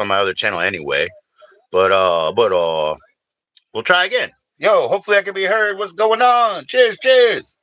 on my other channel anyway. But we'll try again. Yo, hopefully I can be heard. What's going on? Cheers, cheers.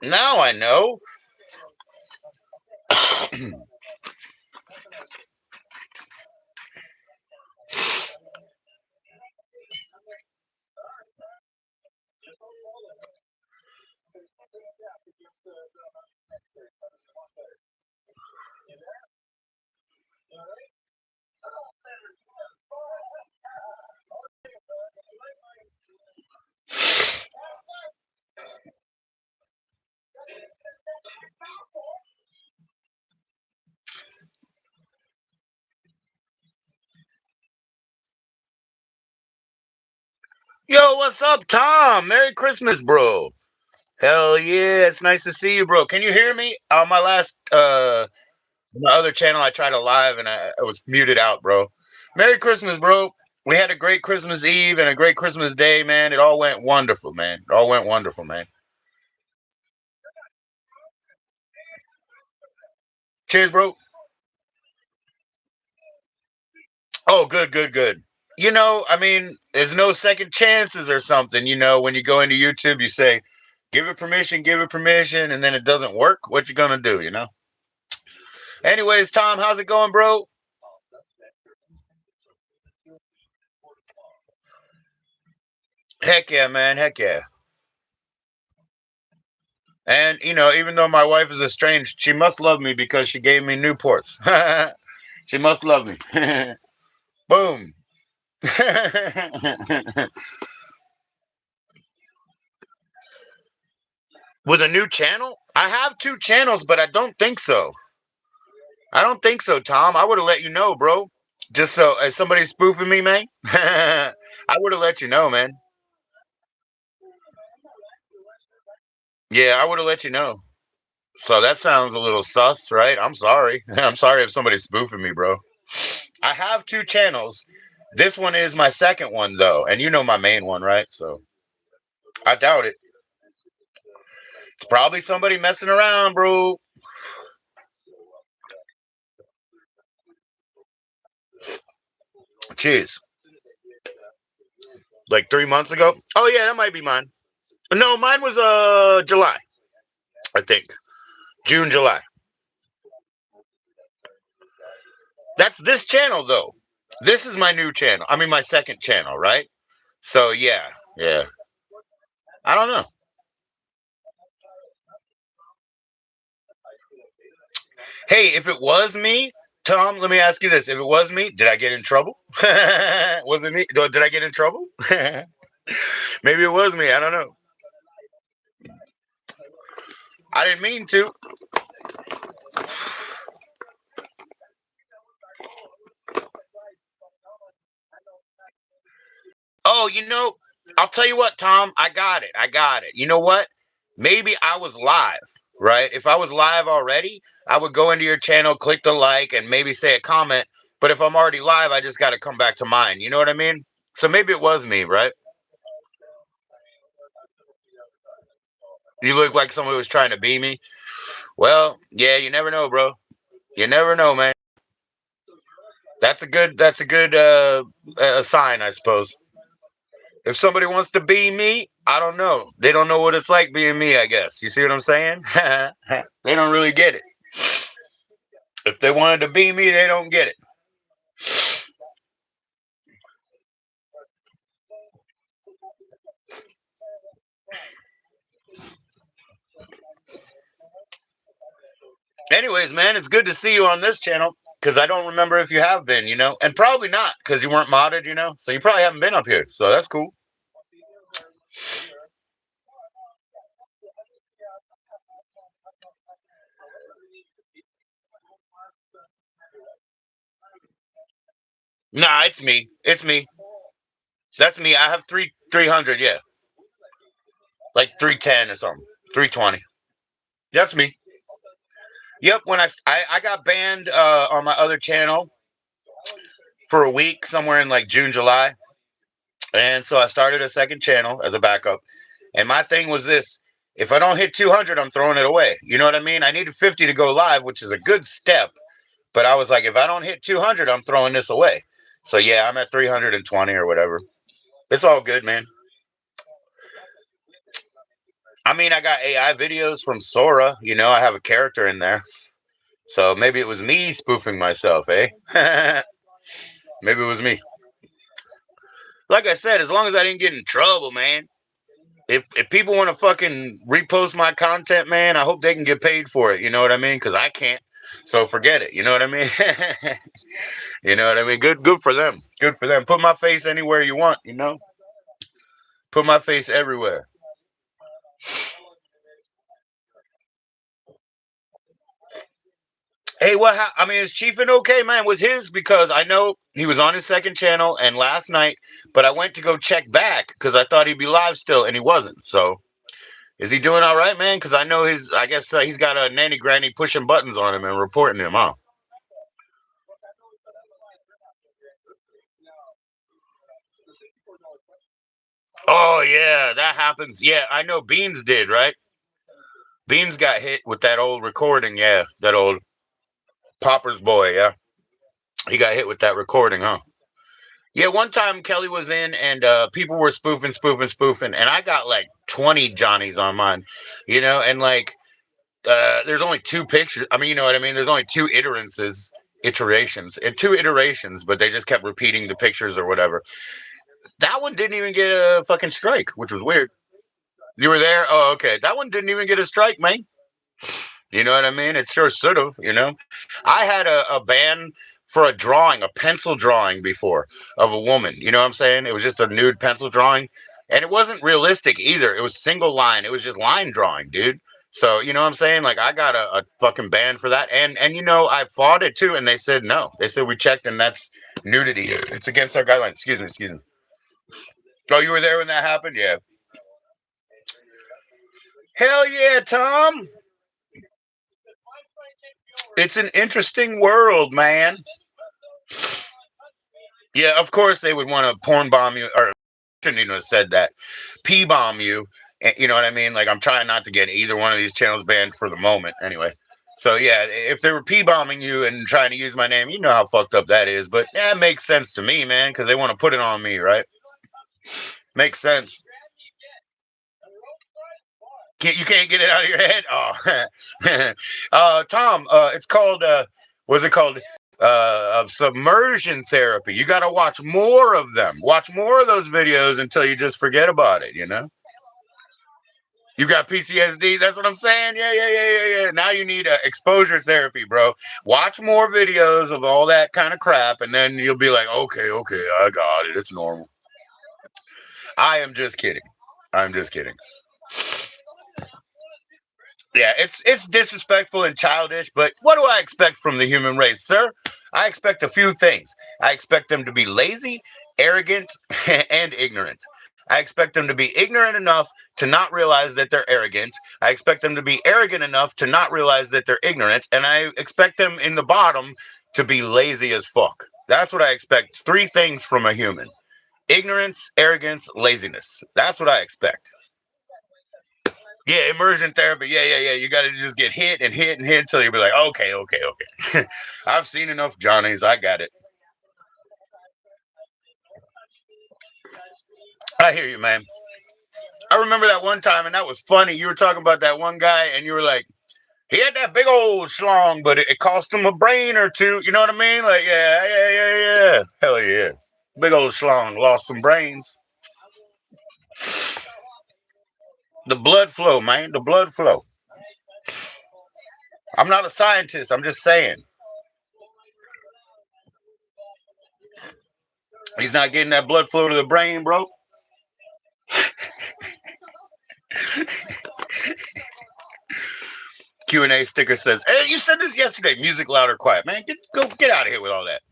Now I know. Yo, what's up, Tom? Merry Christmas, bro. Hell yeah, it's nice to see you, bro. Can you hear me? On my other channel, I tried to live and I was muted out, bro. Merry Christmas, bro. We had a great Christmas Eve and a great Christmas Day, man. It all went wonderful, man. It all went wonderful, man. Cheers, bro. Oh, good, good, good. I mean, there's no second chances or something. When you go into YouTube, you say, give it permission, and then it doesn't work. What you gonna do? Anyways, Tom, how's it going, bro? Heck yeah, man. Heck yeah. And even though my wife is estranged, she must love me because she gave me Newports. She must love me. Boom. With a new channel? I have two channels, but I don't think so. I don't think so, Tom. I would have let you know, bro. Just so as somebody spoofing me, man. I would have let you know, man. Yeah, I would have let you know. So that sounds a little sus, right? I'm sorry. I'm sorry if somebody's spoofing me, bro. I have two channels. This one is my second one, though, and you know my main one, right? So I doubt it. It's probably somebody messing around, bro. Cheers. Like 3 months ago. Oh yeah, that might be mine. No, mine was July, I think. June, July. That's this channel though. This is my new channel. I mean my second channel, right? So yeah, yeah. I don't know. Hey, if it was me, Tom, let me ask you this: if it was me, did I get in trouble? Was it me? Did I get in trouble? Maybe it was me. I don't know. I didn't mean to. Oh, I'll tell you what, Tom. I got it. I got it. You know what? Maybe I was live, right? If I was live already, I would go into your channel, click the like, and maybe say a comment. But if I'm already live, I just got to come back to mine. You know what I mean? So maybe it was me, right? You look like someone who was trying to be me. Well, yeah, you never know, bro. You never know, man. That's a good sign, I suppose. If somebody wants to be me, I don't know. They don't know what it's like being me, I guess. You see what I'm saying? They don't really get it. If they wanted to be me, they don't get it. Anyways, man, it's good to see you on this channel because I don't remember if you have been, and probably not because you weren't modded, so you probably haven't been up here. So that's cool. Nah, it's me. It's me. That's me. I have 300, yeah, like 310 or something, 320. That's me. Yep. When I got banned on my other channel for a week, somewhere in like June, July, and so I started a second channel as a backup. And my thing was this: if I don't hit 200, I'm throwing it away. You know what I mean? I needed 50 to go live, which is a good step. But I was like, if I don't hit 200, I'm throwing this away. So yeah, I'm at 320 or whatever. It's all good, man. I mean, I got AI videos from Sora. I have a character in there. So maybe it was me spoofing myself, eh? Maybe it was me. Like I said, as long as I didn't get in trouble, man. If people want to fucking repost my content, man, I hope they can get paid for it. You know what I mean? Because I can't. So forget it. You know what I mean? You know what I mean? Good for them. Good for them. Put my face anywhere you want. Put my face everywhere. Hey, I mean, is Chiefin okay, man? Was his because I know he was on his second channel and last night, but I went to go check back because I thought he'd be live still and he wasn't. So is he doing all right, man? Because I know I guess he's got a nanny granny pushing buttons on him and reporting him, huh? Oh yeah, that happens. Yeah, I know Beans did, right? Beans got hit with that old recording, yeah, that old Popper's boy, yeah. He got hit with that recording, huh? Yeah, one time Kelly was in and people were spoofing, and I got like 20 Johnnies on mine, and like there's only two pictures. I mean, you know what I mean? There's only two iterations, but they just kept repeating the pictures or whatever. That one didn't even get a fucking strike, which was weird. You were there? Oh, okay. That one didn't even get a strike, man. You know what I mean? It sure should have. I had a ban for a drawing, a pencil drawing before of a woman. You know what I'm saying? It was just a nude pencil drawing. And it wasn't realistic either. It was single line. It was just line drawing, dude. So, you know what I'm saying? Like I got a fucking ban for that. And I fought it too, and they said no. They said we checked and that's nudity. It's against our guidelines. Excuse me. Oh, you were there when that happened? Yeah. Hell yeah, Tom. It's an interesting world, man. Yeah, of course they would want to porn bomb you, or shouldn't even have said that. P bomb you. You know what I mean? Like I'm trying not to get either one of these channels banned for the moment, anyway. So yeah, if they were p bombing you and trying to use my name, you know how fucked up that is. But yeah, it makes sense to me, man, because they want to put it on me, right? Makes sense. You can't get it out of your head. Oh, Tom, it's called. What's it called? Submersion therapy. You got to watch more of them. Watch more of those videos until you just forget about it. You got PTSD. That's what I'm saying. Yeah. Now you need exposure therapy, bro. Watch more videos of all that kind of crap, and then you'll be like, okay, I got it. It's normal. I am just kidding. I'm just kidding. Yeah, it's disrespectful and childish, but what do I expect from the human race, sir? I expect a few things. I expect them to be lazy, arrogant, and ignorant. I expect them to be ignorant enough to not realize that they're arrogant. I expect them to be arrogant enough to not realize that they're ignorant, and I expect them in the bottom to be lazy as fuck. That's what I expect. Three things from a human: ignorance, arrogance, laziness. That's what I expect. Yeah, immersion therapy. Yeah. You got to just get hit and hit and hit until you be like, okay. I've seen enough Johnnies. I got it. I hear you, man. I remember that one time, and that was funny. You were talking about that one guy, and you were like, he had that big old schlong, but it cost him a brain or two. You know what I mean? Like, yeah. Hell yeah. Big old schlong, lost some brains. The blood flow, man. The blood flow. I'm not a scientist. I'm just saying. He's not getting that blood flow to the brain, bro. Q&A sticker says, "Hey, you said this yesterday. Music loud or quiet, man. Get out of here with all that.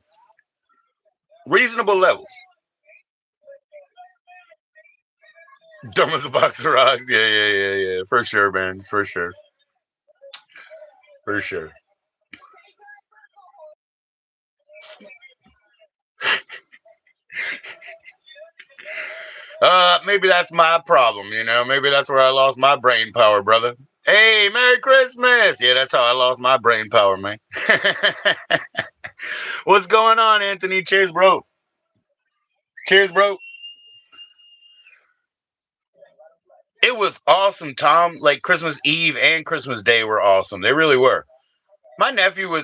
Reasonable level. Dumb as a box of rocks. Yeah. For sure, man. For sure. For sure. Maybe that's my problem, you know. Maybe that's where I lost my brain power, brother. Hey, Merry Christmas! Yeah, that's how I lost my brain power, man. What's going on, Anthony? Cheers, bro. Cheers, bro. It was awesome, Tom. Like Christmas Eve and Christmas Day were awesome. They really were. My nephew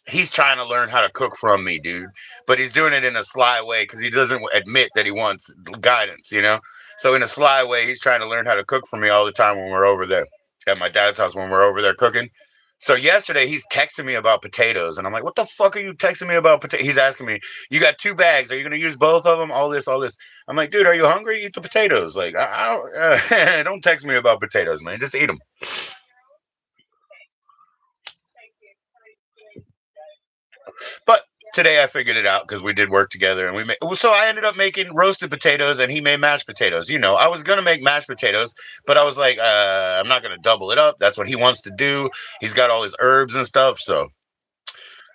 he's trying to learn how to cook from me, dude. But he's doing it in a sly way because he doesn't admit that he wants guidance, you know? So in a sly way, he's trying to learn how to cook for me all the time when we're over there at my dad's house when we're over there cooking. So yesterday he's texting me about potatoes, and I'm like, "What the fuck are you texting me about potatoes?" He's asking me, "You got 2 bags? Are you gonna use both of them? All this, all this." I'm like, "Dude, are you hungry? Eat the potatoes. Like, I don't don't text me about potatoes, man. Just eat them." But today I figured it out because we did work together, and so I ended up making roasted potatoes, and he made mashed potatoes. You know, I was gonna make mashed potatoes, but I was like, I'm not gonna double it up. That's what he wants to do. He's got all his herbs and stuff, so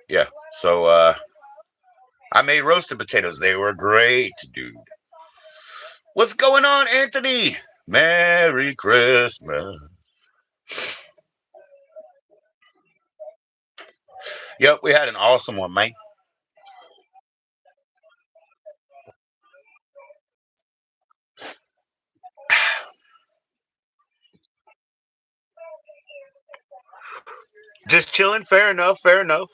yeah. So I made roasted potatoes. They were great, dude. What's going on, Anthony? Merry Christmas. Yep, we had an awesome one, man. Just chilling. Fair enough. Fair enough.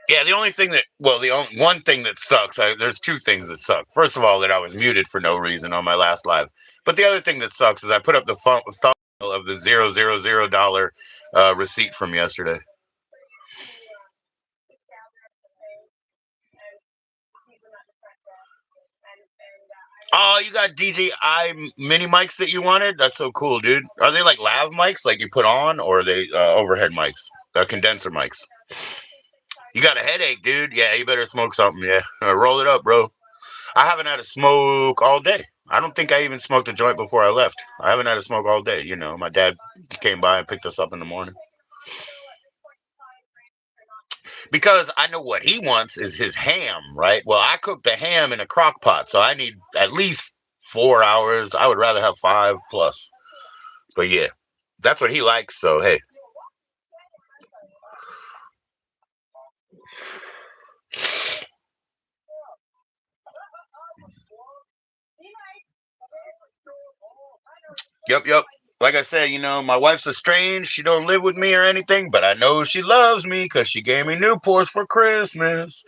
Yeah, the only thing that, well, the only one thing that sucks. There's 2 things that suck. First of all, that I was muted for no reason on my last live. But the other thing that sucks is I put up the thumbnail of the $000 receipt from yesterday. Oh, you got DJI mini mics that you wanted? That's so cool, dude. Are they like lav mics, like you put on, or are they overhead mics, condenser mics? You got a headache, dude. Yeah, you better smoke something. Yeah, roll it up, bro. I haven't had a smoke all day. I don't think I even smoked a joint before I left. I haven't had a smoke all day. You know, my dad came by and picked us up in the morning because I know what he wants is his ham, right? Well, I cook the ham in a crock pot, so I need at least 4 hours. I would rather have 5 plus. But yeah, that's what he likes. So hey, yep. Like I said, you know, my wife's estranged. She don't live with me or anything, but I know she loves me because she gave me Newports for Christmas.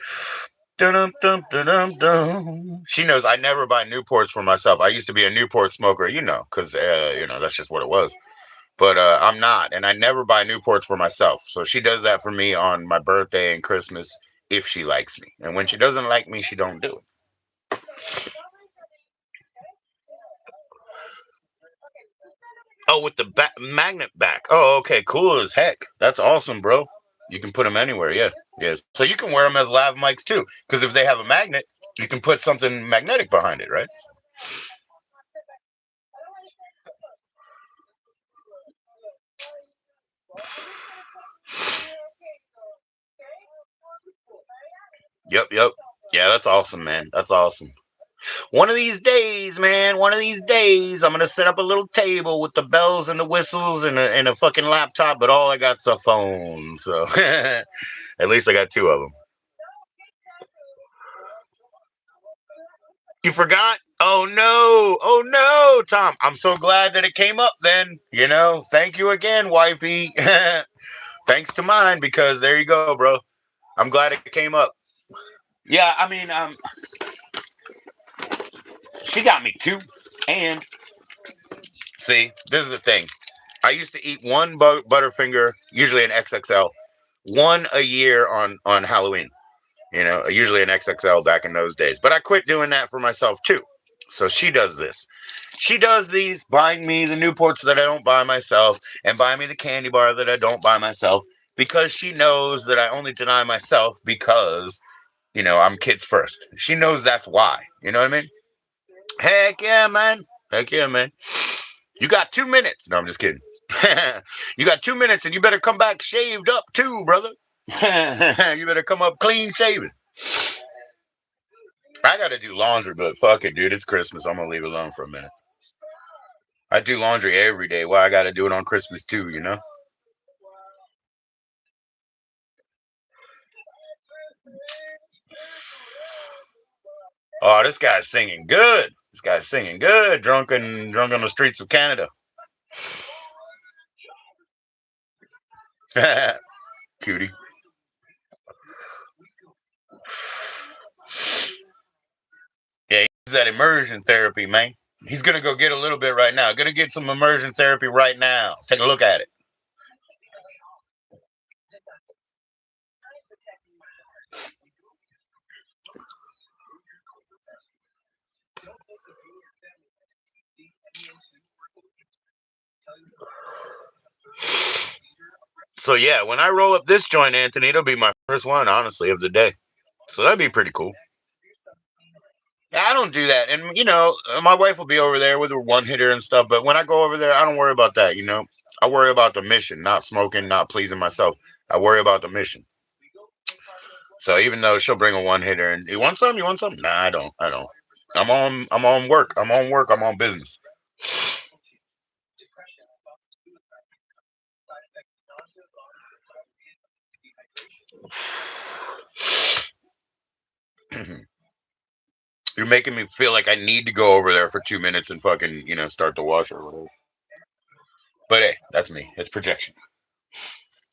Dun dum dum dum dum. She knows I never buy Newports for myself. I used to be a Newport smoker, you know, because you know that's just what it was. But I'm not, and I never buy Newports for myself. So she does that for me on my birthday and Christmas if she likes me, and when she doesn't like me, she don't do it. Oh, with the magnet back. Oh, okay, cool as heck. That's awesome, bro. You can put them anywhere. Yeah, yes. So you can wear them as lav mics too, because if they have a magnet, you can put something magnetic behind it, right? Yep. Yeah, that's awesome, man. That's awesome. One of these days, man, one of these days, I'm gonna set up a little table with the bells and the whistles and a fucking laptop, but all I got's a phone. So at least I got 2 of them. You forgot? Oh no! Oh no, Tom! I'm so glad that it came up. Then you know, thank you again, wifey. Thanks to mine because there you go, bro. I'm glad it came up. Yeah, I mean, she got me 2. And see, this is the thing. I used to eat one Butterfinger, usually an XXL, one a year on Halloween. You know, usually an XXL back in those days. But I quit doing that for myself too. So she does this. She does these, buying me the Newports that I don't buy myself, and buy me the candy bar that I don't buy myself, because she knows that I only deny myself because, I'm kids first. She knows that's why. You know what I mean? Heck yeah, man. Heck yeah, man. You got 2 minutes. No, I'm just kidding. You got 2 minutes, and you better come back shaved up too, brother. You better come up clean shaven. I gotta do laundry, but fuck it, dude. It's Christmas. I'm gonna leave it alone for a minute. I do laundry every day. Why I gotta do it on Christmas too, you know? Oh, this guy's singing good. This guy's singing good. Drunk on the streets of Canada. Cutie. Yeah, he's that immersion therapy, man. He's gonna go get a little bit right now. Gonna get some immersion therapy right now. Take a look at it. So yeah, when I roll up this joint, Anthony, it'll be my first one, honestly, of the day. So that'd be pretty cool. Yeah, I don't do that, and my wife will be over there with her one hitter and stuff. But when I go over there, I don't worry about that. I worry about the mission, not smoking, not pleasing myself. I worry about the mission. So even though she'll bring a one hitter and you want some, you want some? Nah, I don't. I don't. I'm on work. I'm on work. I'm on business. You're making me feel like I need to go over there for 2 minutes and fucking, start the washer or whatever. But hey, that's me. It's projection.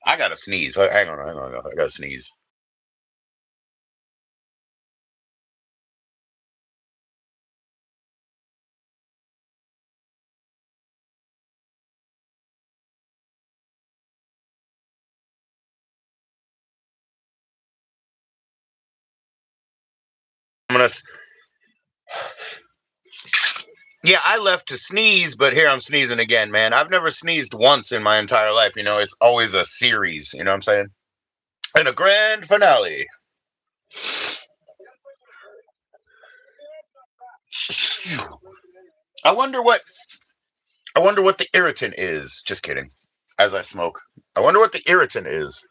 I gotta sneeze. Hang on. I gotta sneeze. I'm gonna. Yeah, I left to sneeze, but here I'm sneezing again, man. I've never sneezed once in my entire life. It's always a series. You know what I'm saying? And a grand finale. I wonder what I wonder what the irritant is. Just kidding. As I smoke. I wonder what the irritant is.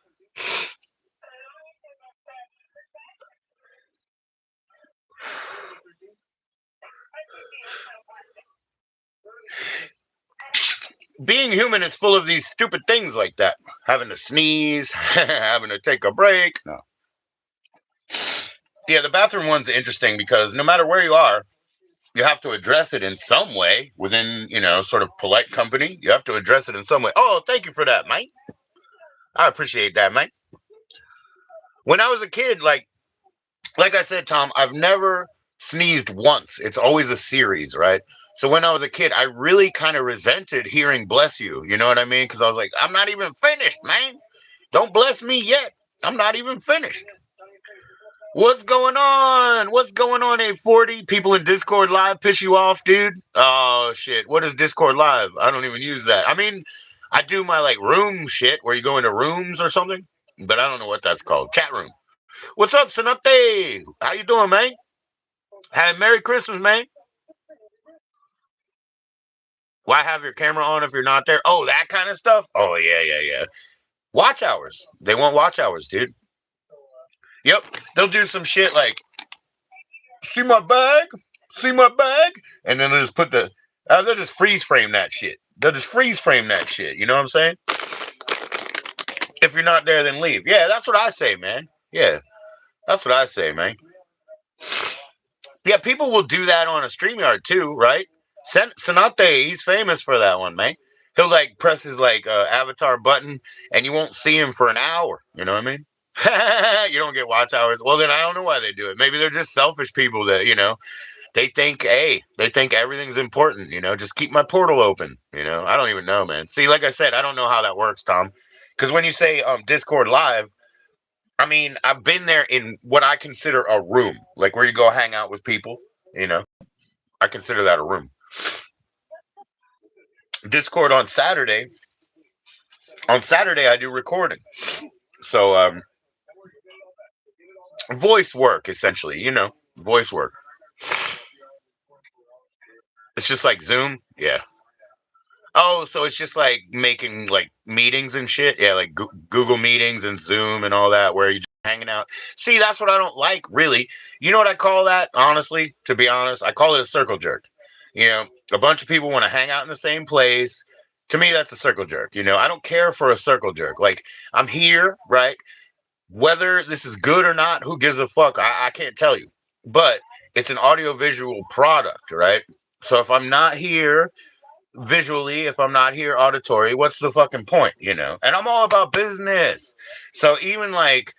Being human is full of these stupid things like that. Having to sneeze, having to take a break. No. Yeah, the bathroom one's interesting because no matter where you are, you have to address it in some way within, sort of polite company. You have to address it in some way. Oh, thank you for that, mate. I appreciate that, mate. When I was a kid, like I said, Tom, I've never sneezed once. It's always a series, right? So when I was a kid, I really kind of resented hearing "bless you." You know what I mean? Because I was like, I'm not even finished, man. Don't bless me yet. I'm not even finished. What's going on? What's going on, 840? People in Discord Live piss you off, dude? Oh, shit. What is Discord Live? I don't even use that. I mean, I do my, room shit where you go into rooms or something, but I don't know what that's called. Chat room. What's up, Sanate? How you doing, man? Hey, Merry Christmas, man. Why have your camera on if you're not there? Oh, that kind of stuff? Oh, yeah. Watch hours. They want watch hours, dude. Yep. They'll do some shit like, see my bag? See my bag? And then they'll just they'll just freeze frame that shit. They'll just freeze frame that shit. You know what I'm saying? If you're not there, then leave. Yeah, that's what I say, man. Yeah, that's what I say, man. Yeah, people will do that on a StreamYard too, right? Sonate, he's famous for that one, man. He'll press his avatar button and you won't see him for an hour. You know what I mean? You don't get watch hours. Well, then I don't know why they do it. Maybe they're just selfish people that, They think everything's important, just keep my portal open, I don't even know, man. See, like I said, I don't know how that works, Tom. Because when you say Discord live, I mean, I've been there in what I consider a room, like where you go hang out with people, you know. I consider that a room. Discord on Saturday I do recording. So voice work essentially, voice work. It's just like Zoom. Yeah. Oh, so it's just like making like meetings and shit. Yeah, like Google meetings and Zoom and all that, where you just hanging out. See, that's what I don't like, really. You know what I call that? Honestly, to be honest, I call it a circle jerk. A bunch of people want to hang out in the same place. To me, that's a circle jerk. I don't care for a circle jerk. Like, I'm here, right? Whether this is good or not, who gives a fuck? I can't tell you. But it's an audiovisual product, right? So if I'm not here visually, if I'm not here auditory, what's the fucking point, And I'm all about business. So even like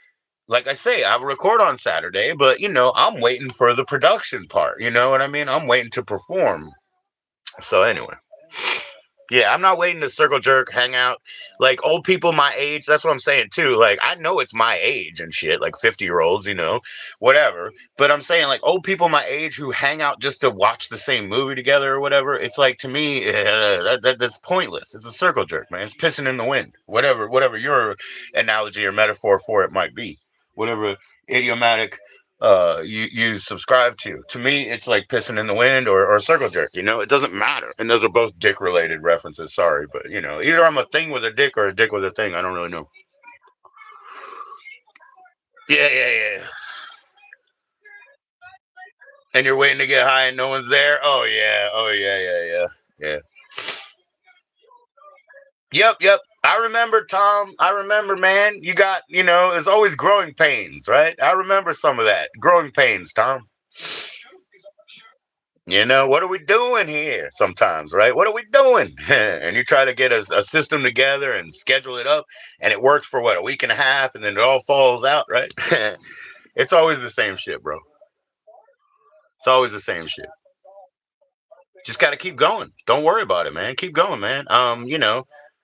I say, I record on Saturday, but I'm waiting for the production part, you know what I mean? I'm waiting to perform. So anyway. Yeah, I'm not waiting to circle jerk, hang out. Like old people my age, that's what I'm saying too. Like I know it's my age and shit, like 50-year-olds, whatever. But I'm saying like old people my age who hang out just to watch the same movie together or whatever. It's like to me, that's pointless. It's a circle jerk, man. It's pissing in the wind. Whatever your analogy or metaphor for it might be. Whatever idiomatic you subscribe to. To me, it's like pissing in the wind or circle jerk. It doesn't matter. And those are both dick related references. Sorry, but either I'm a thing with a dick or a dick with a thing. I don't really know. Yeah. And you're waiting to get high and no one's there. Oh yeah. Yep. I remember, Tom. I remember, man. You got, there's always growing pains, right? I remember some of that. Growing pains, Tom. What are we doing here sometimes, right? What are we doing? And you try to get a system together and schedule it up, and it works for what, a week and a half, and then it all falls out, right? It's always the same shit, bro. It's always the same shit. Just got to keep going. Don't worry about it, man. Keep going, man.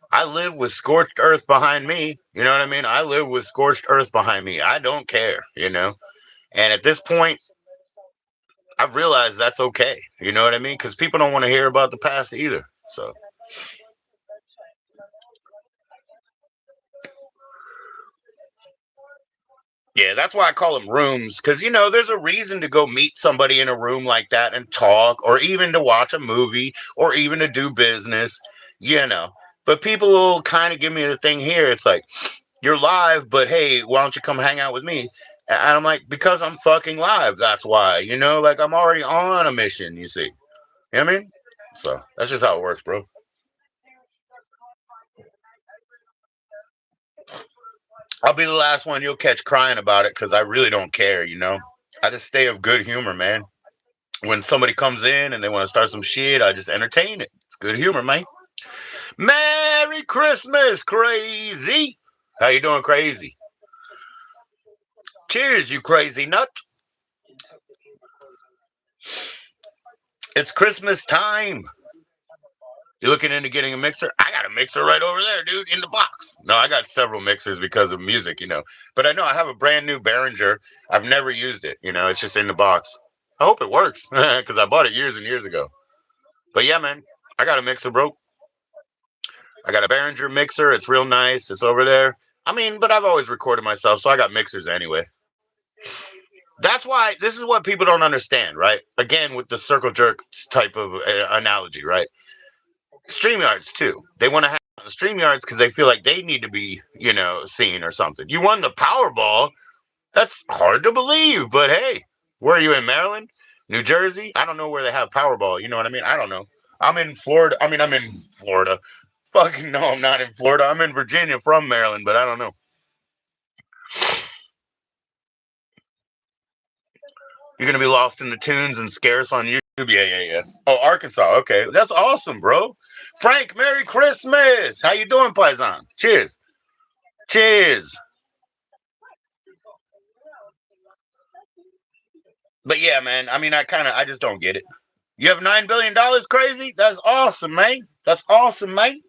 I live with scorched earth behind me. You know what I mean? I live with scorched earth behind me. I don't care. And at this point, I've realized that's okay. You know what I mean? Because people don't want to hear about the past either. So. Yeah, that's why I call them rooms, because there's a reason to go meet somebody in a room like that and talk, or even to watch a movie, or even to do business, you know. But people will kind of give me the thing here. It's like, you're live, but hey, why don't you come hang out with me? And I'm like, because I'm fucking live. That's why, like I'm already on a mission, you see. You know what I mean? So that's just how it works, bro. I'll be the last one you'll catch crying about it because I really don't care. I just stay of good humor, man. When somebody comes in and they want to start some shit, I just entertain it. It's good humor, man. Merry Christmas, crazy. How you doing, crazy? Cheers, you crazy nut. It's Christmas time. You looking into getting a mixer? I got a mixer right over there, dude, in the box. No, I got several mixers because of music. But I know I have a brand new Behringer. I've never used it. It's just in the box. I hope it works because I bought it years and years ago. But yeah, man, I got a mixer, bro. I got a Behringer mixer. It's real nice. It's over there. I mean, but I've always recorded myself, so I got mixers anyway. That's why this is what people don't understand, right? Again, with the circle jerk type of analogy, right? StreamYards too. They want to have StreamYards because they feel like they need to be, seen or something. You won the Powerball. That's hard to believe, but hey, where are you in Maryland, New Jersey? I don't know where they have Powerball. You know what I mean? I don't know. I'm in Florida. I mean, I'm in Florida. Fucking no, I'm not in Florida. I'm in Virginia from Maryland, but I don't know. You're gonna be lost in the tunes and scarce on YouTube. Yeah. Oh, Arkansas. Okay, that's awesome, bro. Frank, Merry Christmas. How you doing, Paisan? Cheers. Cheers. But yeah, man. I mean, I just don't get it. You have $9 billion, crazy? That's awesome, man. That's awesome, man.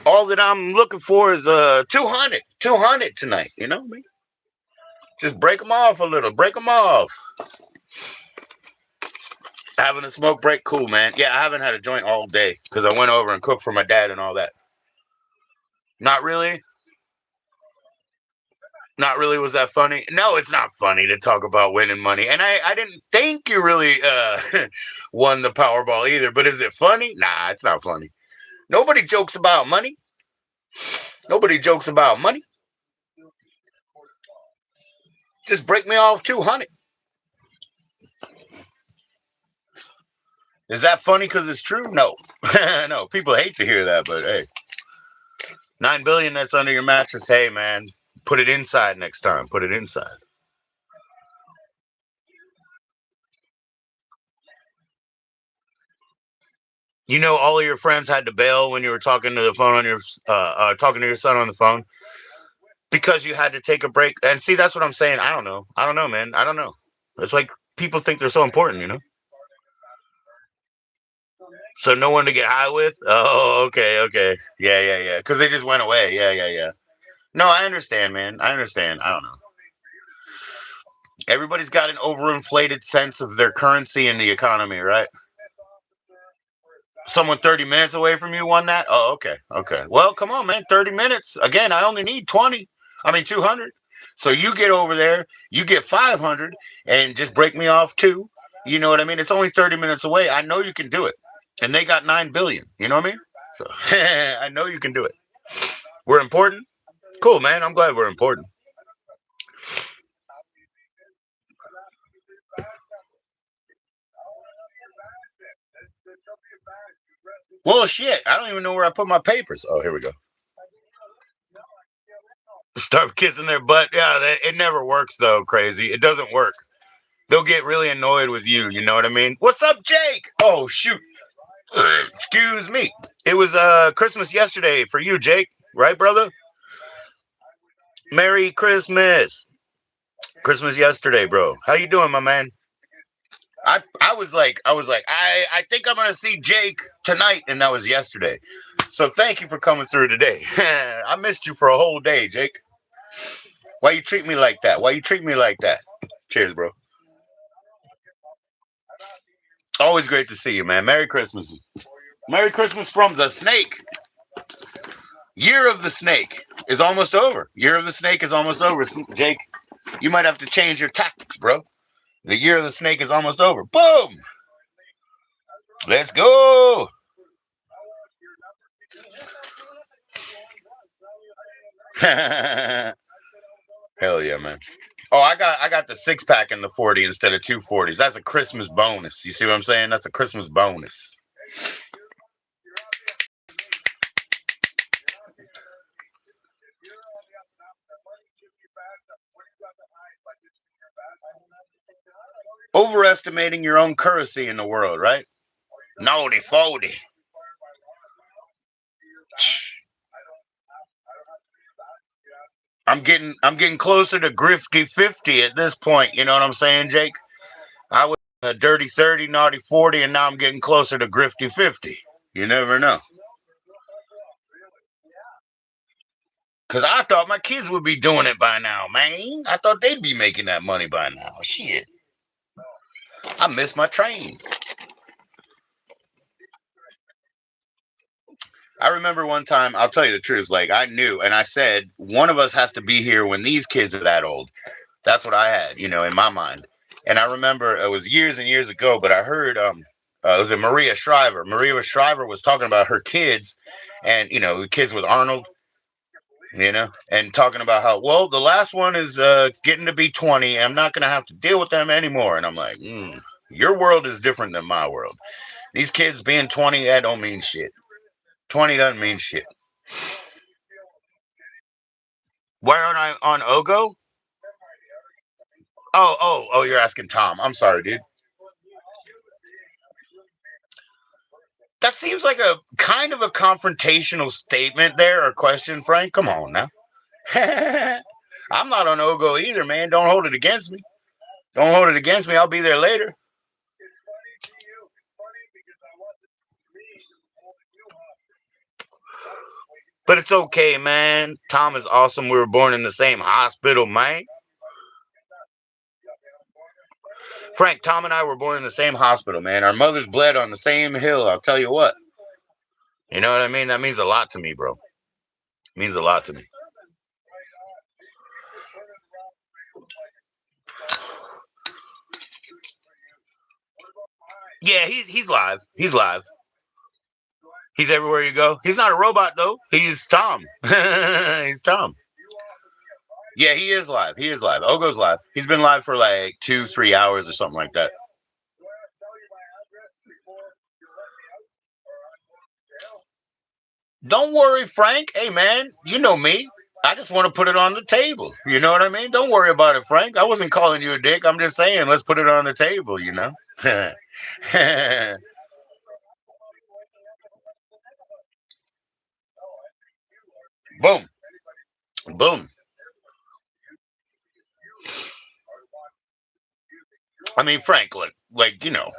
All that I'm looking for is 200 tonight. You know, man. Just break them off a little. Break them off. Having a smoke break, cool, man. Yeah, I haven't had a joint all day because I went over and cooked for my dad and all that. Not really. Not really. Was that funny? No, it's not funny to talk about winning money. And I didn't think you really won the Powerball either. But is it funny? Nah, it's not funny. Nobody jokes about money. Nobody jokes about money. Just break me off 200. Is that funny because it's true? No. No, people hate to hear that, but hey. 9 billion that's under your mattress. Hey, man, put it inside next time. Put it inside. You know, all of your friends had to bail when you were talking to the phone on your talking to your son on the phone because you had to take a break. And see, that's what I'm saying. I don't know. I don't know, man. I don't know. It's like people think they're so important, you know. So no one to get high with. Oh, okay, okay, yeah, yeah, yeah. Because they just went away. Yeah, yeah, yeah. No, I understand, man. I understand. I don't know. Everybody's got an overinflated sense of their currency in the economy, right? Someone 30 minutes away from you won that? Oh, okay. Okay. Well, come on, man. 30 minutes. Again, I only need 20. I mean, 200. So you get over there, you get 500 and just break me off two. You know what I mean? It's only 30 minutes away. I know you can do it. And they got 9 billion. You know what I mean? So I know you can do it. We're important. Cool, man. I'm glad we're important. Well, shit. I don't even know where I put my papers. Oh, here we go. Start kissing their butt. Yeah, it never works though. Crazy. It doesn't work. They'll get really annoyed with you. You know what I mean? What's up, Jake? Oh shoot. Excuse me. It was Christmas yesterday for you, Jake. Right, brother? Merry Christmas. Christmas yesterday, bro. How you doing, my man? I think I'm gonna see Jake tonight, and that was yesterday. So thank you for coming through today. I missed you for a whole day, Jake. Why you treat me like that? Why you treat me like that? Cheers, bro. Always great to see you, man. Merry Christmas. Merry Christmas from the snake. Year of the snake is almost over. Year of the snake is almost over. Jake, you might have to change your tactics, bro. The year of the snake is almost over. Boom! Let's go. Hell yeah, man. Oh, I got the 6 pack in the 40 instead of 240s. That's a Christmas bonus. You see what I'm saying? That's a Christmas bonus. Overestimating your own currency in the world, right? Naughty 40. I'm getting closer to grifty 50 at this point. You know what I'm saying, Jake? I was a dirty 30, naughty 40, and now I'm getting closer to grifty 50. You never know. Cause I thought my kids would be doing it by now, man. I thought they'd be making that money by now. Shit. I miss my trains. I remember one time, I'll tell you the truth, like I knew and I said, one of us has to be here when these kids are that old. That's what I had, in my mind. And I remember it was years and years ago, but I heard it was a Maria Shriver. Maria Shriver was talking about her kids and the kids with Arnold, and talking about how well the last one is getting to be 20. I'm not gonna have to deal with them anymore. And I'm like, your world is different than my world. These kids being 20, that don't mean shit. 20 doesn't mean shit. Why aren't I on Ogo? Oh, you're asking Tom. I'm sorry, dude. That seems like a kind of a confrontational statement there or question, Frank. Come on now. I'm not on Ogo either, man. Don't hold it against me. Don't hold it against me. I'll be there later. But it's okay, man. Tom is awesome. We were born in the same hospital, man. Frank, Tom and I were born in the same hospital, man. Our mothers bled on the same hill. I'll tell you what. You know what I mean? That means a lot to me, bro. It means a lot to me. Yeah, he's live. He's live. He's everywhere you go. He's not a robot though. He's Tom. He's Tom. Yeah, he is live. He is live. Ogo's live. He's been live for like 2, 3 hours or something like that. Don't worry, Frank. Hey, man, you know me. I just want to put it on the table. You know what I mean? Don't worry about it, Frank. I wasn't calling you a dick. I'm just saying, let's put it on the table, you know? Boom. Boom. I mean, Frank, look, like, you know.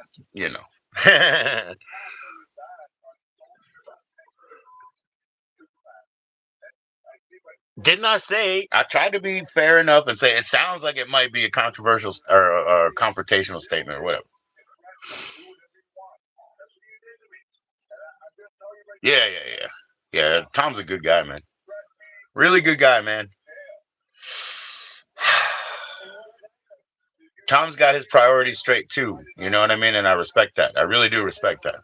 Didn't I say I tried to be fair enough and say it sounds like it might be a controversial or confrontational statement or whatever? Yeah, yeah, yeah, yeah. Tom's a good guy, man. Really good guy, man. Tom's got his priorities straight too. You know what I mean? And I respect that. I really do respect that.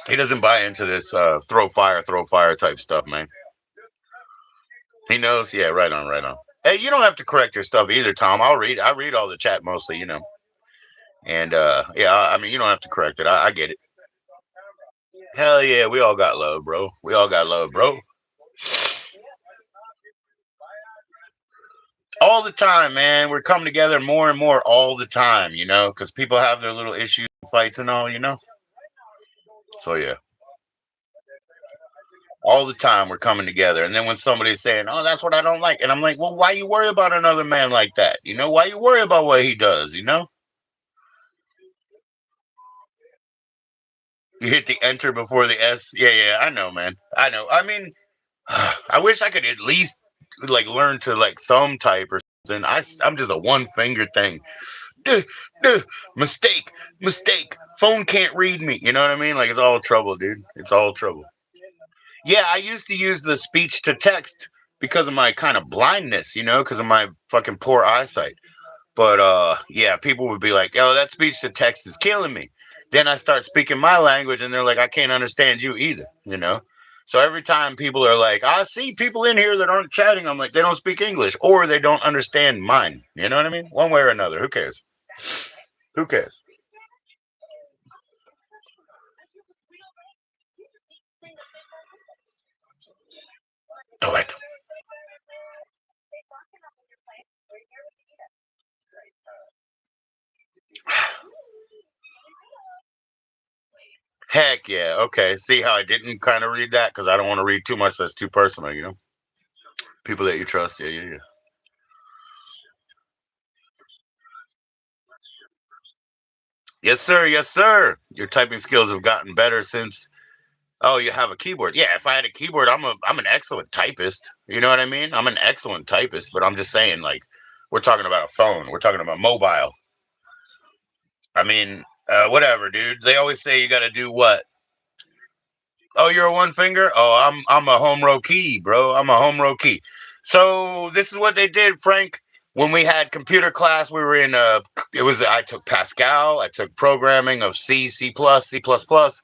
He doesn't buy into this throw fire type stuff, man. He knows. Yeah, right on, right on. Hey, you don't have to correct your stuff either, Tom. I read all the chat mostly, you know. And yeah, I mean, you don't have to correct it. I get it. Hell yeah, we all got love, bro. We all got love, bro. All the time, man. We're coming together more and more all the time, you know, because people have their little issues, fights, and all, you know. So yeah, all the time we're coming together. And then when somebody's saying, "Oh, that's what I don't like," and I'm like, "Well, why you worry about another man like that? You know, why you worry about what he does? You know, you hit the enter before the S. Yeah, yeah, I know, man. I know. I mean, I wish I could at least like learn to like thumb type or something. I'm just a one finger thing. Duh, duh, mistake, mistake. Phone can't read me. You know what I mean? Like it's all trouble, dude. It's all trouble. Yeah, I used to use the speech to text because of my kind of blindness, you know, because of my fucking poor eyesight. But yeah, people would be like, "Yo, that speech to text is killing me." Then I start speaking my language, and they're like, "I can't understand you either," you know. So every time people are like, "I see people in here that aren't chatting," I'm like, "They don't speak English, or they don't understand mine." You know what I mean? One way or another. Who cares? Who cares? Do it. Heck yeah. Okay. See how I didn't kind of read that because I don't want to read too much that's too personal, you know? People that you trust. Yeah, yeah, yeah. Yes, sir. Yes, sir. Your typing skills have gotten better since. Oh, you have a keyboard. Yeah, if I had a keyboard, I'm an excellent typist. You know what I mean? I'm an excellent typist, but I'm just saying, like, we're talking about a phone. We're talking about mobile. I mean, whatever, dude. They always say you got to do what? Oh, you're a one finger? Oh, I'm a home row key, bro. I'm a home row key. So this is what they did, Frank. When we had computer class, we were in I took Pascal, I took programming of C, C plus, C plus plus,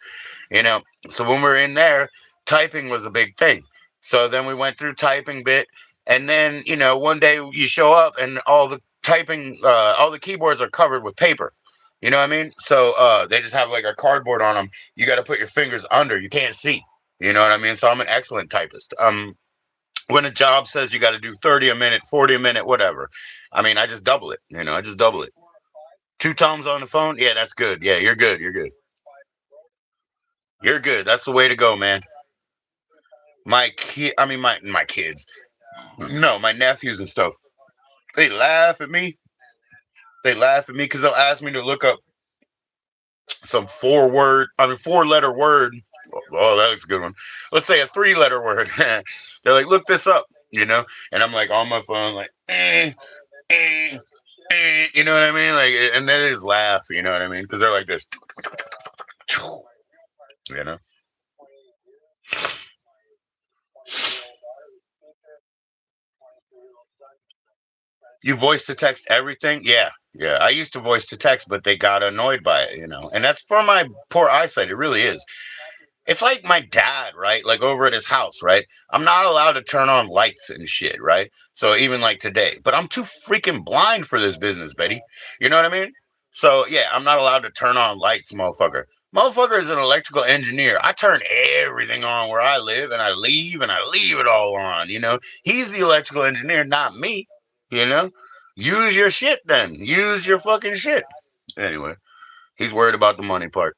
you know. So when we were in there, typing was a big thing. So then we went through typing bit, and then one day you show up and all the keyboards are covered with paper. You know what I mean? So they just have like a cardboard on them. You got to put your fingers under. You can't see. You know what I mean? So I'm an excellent typist. When a job says you got to do 30 a minute, 40 a minute, whatever. I mean, I just double it. I just double it. Two tones on the phone. Yeah, that's good. Yeah, you're good. You're good. You're good. That's the way to go, man. I mean, my kids. No, my nephews and stuff. They laugh at me. They laugh at me because they'll ask me to look up some 4 letter word. Oh, that's a good one. Let's say a 3 letter word. They're like, look this up, and I'm like on my phone, like, eh, you know what I mean? Like, and then they just laugh, you know what I mean? Because they're like this, you know. You voice to text everything? Yeah. Yeah. I used to voice to text, but they got annoyed by it. And that's for my poor eyesight. It really is. It's like my dad, right? Like over at his house, right? I'm not allowed to turn on lights and shit, right? So even like today, but I'm too freaking blind for this business, Betty. You know what I mean? So yeah, I'm not allowed to turn on lights, motherfucker. Motherfucker is an electrical engineer. I turn everything on where I live and I leave it all on, He's the electrical engineer, not me, you know? Use your shit then. Use your fucking shit. Anyway, he's worried about the money part.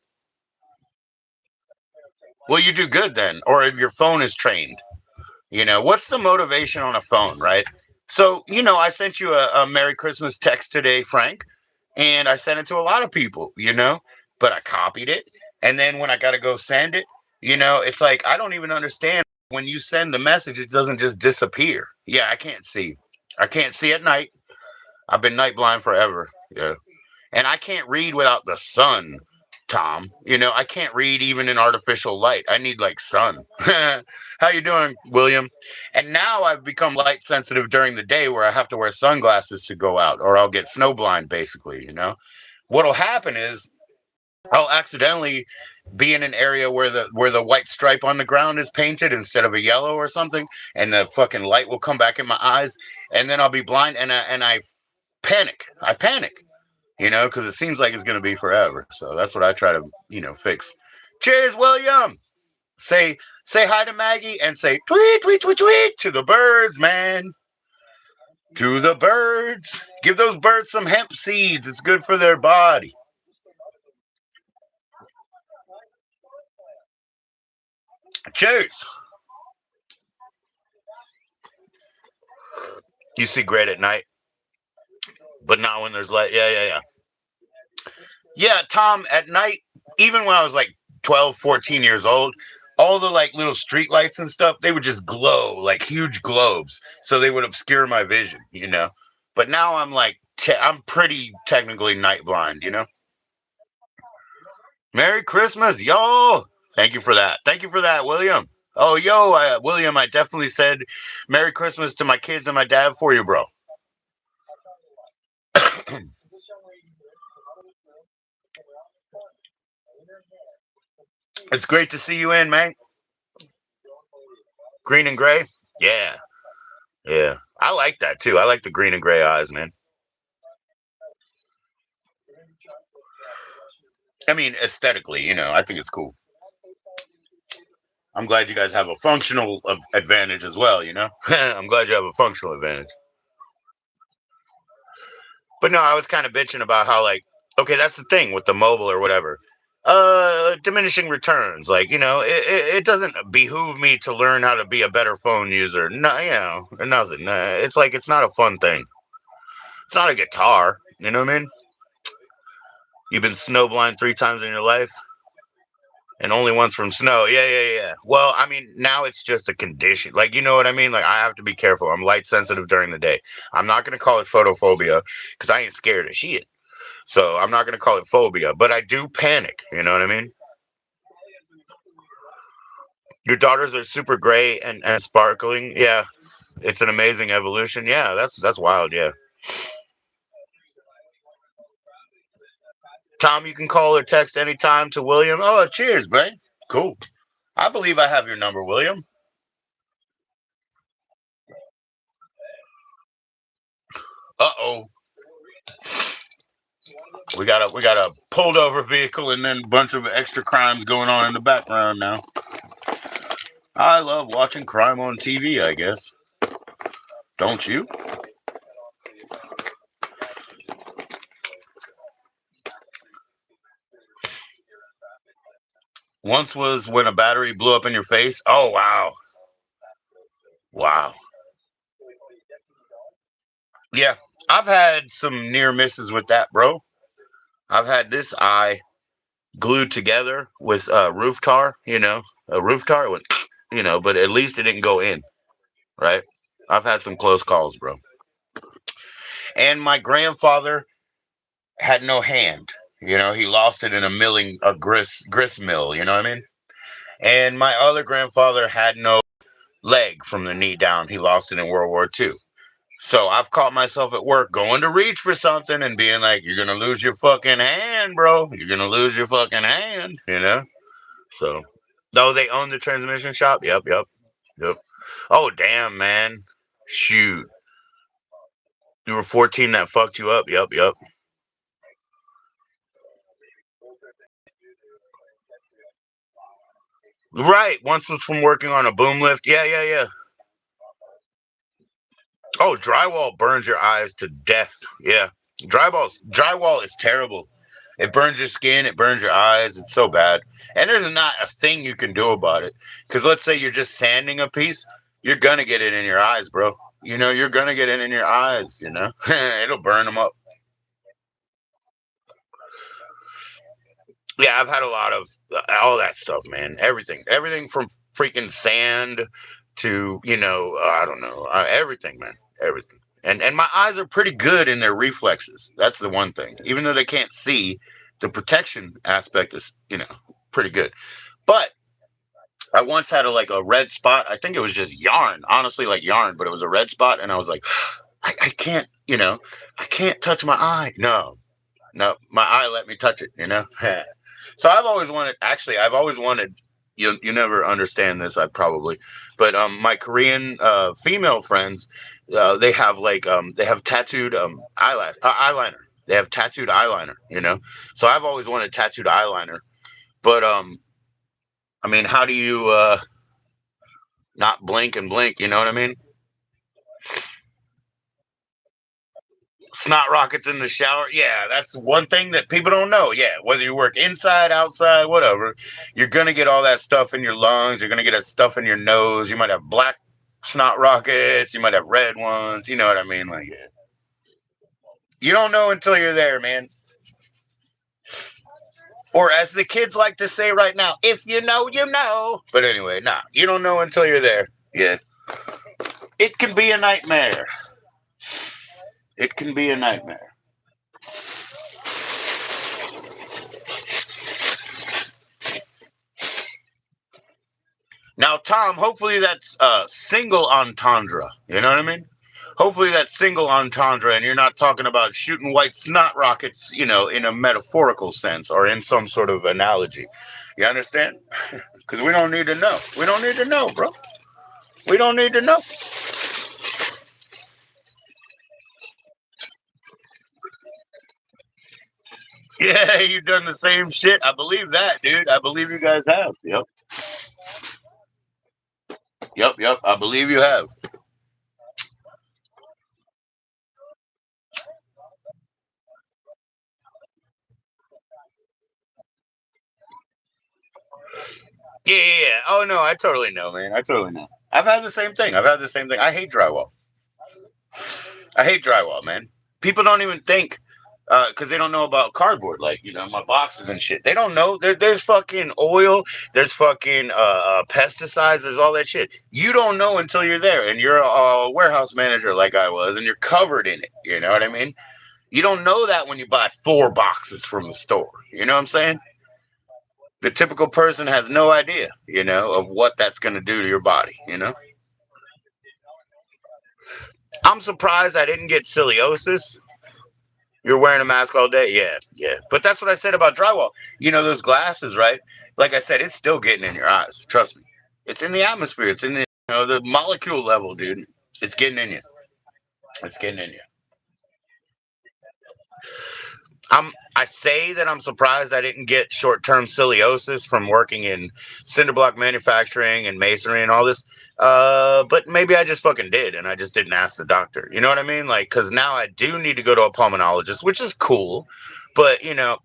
Well, you do good then, or if your phone is trained. What's the motivation on a phone, right? So, I sent you a Merry Christmas text today, Frank, and I sent it to a lot of people, but I copied it. And then when I got to go send it, it's like I don't even understand when you send the message, it doesn't just disappear. Yeah, I can't see. I can't see at night. I've been night blind forever. Yeah. And I can't read without the sun, Tom. I can't read even in artificial light. I need like sun. How you doing, William? And now I've become light sensitive during the day where I have to wear sunglasses to go out or I'll get snowblind basically. What'll happen is I'll accidentally be in an area where the white stripe on the ground is painted instead of a yellow or something, and the fucking light will come back in my eyes, and then I'll be blind, and I panic. I panic, because it seems like it's going to be forever. So that's what I try to fix. Cheers, William. Say say hi to Maggie and say tweet, tweet, tweet, tweet to the birds, man. To the birds. Give those birds some hemp seeds. It's good for their body. Cheers. You see great at night, but not when there's light. Yeah, yeah, yeah. Yeah, Tom, at night, even when I was like 12, 14 years old, all the like little street lights and stuff, they would just glow like huge globes. So they would obscure my vision. But now I'm like, I'm pretty technically night blind. Merry Christmas, yo. Thank you for that. Thank you for that, William. Oh, yo, William, I definitely said Merry Christmas to my kids and my dad for you, bro. It's great to see you in, man. Green and gray. Yeah. Yeah. I like that too. I like the green and gray eyes, man. I mean, aesthetically, I think it's cool. I'm glad you guys have a functional advantage as well. I'm glad you have a functional advantage. But no, I was kind of bitching about how, like, okay, that's the thing with the mobile or whatever. Diminishing returns. Like, it doesn't behoove me to learn how to be a better phone user. No, it doesn't. It's like, it's not a fun thing. It's not a guitar. You know what I mean? You've been snowblind 3 times in your life. And only once from snow. Yeah, yeah, yeah. Well, I mean, now it's just a condition. Like, you know what I mean? Like, I have to be careful. I'm light sensitive during the day. I'm not going to call it photophobia because I ain't scared of shit. So I'm not going to call it phobia, but I do panic. You know what I mean? Your daughters are super gray and sparkling. Yeah, it's an amazing evolution. Yeah, that's wild. Yeah. Tom, you can call or text anytime to William. Oh, cheers, man. Cool. I believe I have your number, William. Uh-oh. We got a pulled over vehicle and then a bunch of extra crimes going on in the background now. I love watching crime on TV, I guess. Don't you? Once was when a battery blew up in your face. Oh wow. Wow. Yeah, I've had some near misses with that, bro. I've had this eye glued together with roof tar, a roof tar, it went, but at least it didn't go in, right? I've had some close calls, bro. And my grandfather had no hand. He lost it in a grist mill, you know what I mean? And my other grandfather had no leg from the knee down. He lost it in World War II. So I've caught myself at work going to reach for something and being like, "You're gonna lose your fucking hand, bro. You're gonna lose your fucking hand." So, though they own the transmission shop. Yep, yep, yep. Oh damn, man. Shoot, you were 14 that fucked you up. Yep, yep. Right. Once was from working on a boom lift. Yeah, yeah, yeah. Oh, drywall burns your eyes to death. Yeah. Drywall is terrible. It burns your skin, it burns your eyes. It's so bad. And there's not a thing you can do about it. Cuz let's say you're just sanding a piece, you're going to get it in your eyes, bro. You're going to get it in your eyes. It'll burn them up. Yeah, I've had a lot of all that stuff, man. Everything from freaking sand to I don't know, everything, man, everything. And my eyes are pretty good in their reflexes. That's the one thing. Even though they can't see, the protection aspect is pretty good. But I once had a red spot. I think it was just yarn, honestly, like yarn, but it was a red spot, and I was like, I can't, I can't touch my eye. No, no, my eye let me touch it. So I've always wanted. You never understand this, I probably, but my Korean female friends, they have tattooed eyeliner. They have tattooed eyeliner. So I've always wanted tattooed eyeliner, but I mean, how do you not blink and blink? You know what I mean? Snot rockets in the shower. Yeah, that's one thing that people don't know. Yeah, whether you work inside, outside, whatever, you're gonna get all that stuff in your lungs. You're gonna get that stuff in your nose. You might have black snot rockets. You might have red ones. You know what I mean? Like, yeah. You don't know until you're there, man. Or as the kids like to say right now, if you know, you know. But anyway, nah, you don't know until you're there. Yeah, it can be a nightmare. It can be a nightmare. Now, Tom, hopefully that's single entendre. You know what I mean? Hopefully that's single entendre, and you're not talking about shooting white snot rockets, in a metaphorical sense or in some sort of analogy. You understand? Because we don't need to know. We don't need to know, bro. We don't need to know. Yeah, you've done the same shit. I believe that, dude. I believe you guys have. Yep. Yep. Yep. I believe you have. Yeah, yeah, yeah. Oh no, I totally know, man. I totally know. I've had the same thing. I've had the same thing. I hate drywall. I hate drywall, man. People don't even think because they don't know about cardboard, like my boxes and shit. They don't know there's fucking oil, there's fucking pesticides, there's all that shit. You don't know until you're there, and you're a warehouse manager like I was, and you're covered in it. You know what I mean? You don't know that when you buy 4 boxes from the store. You know what I'm saying? The typical person has no idea, of what that's going to do to your body. I'm surprised I didn't get scoliosis. You're wearing a mask all day? Yeah, yeah. But that's what I said about drywall. Those glasses, right? Like I said, it's still getting in your eyes. Trust me. It's in the atmosphere. It's in the molecule level, dude. It's getting in you. It's getting in you. I say that I'm surprised I didn't get short-term scoliosis from working in cinder block manufacturing and masonry and all this. But maybe I just fucking did, and I just didn't ask the doctor. You know what I mean? Like, because now I do need to go to a pulmonologist, which is cool, but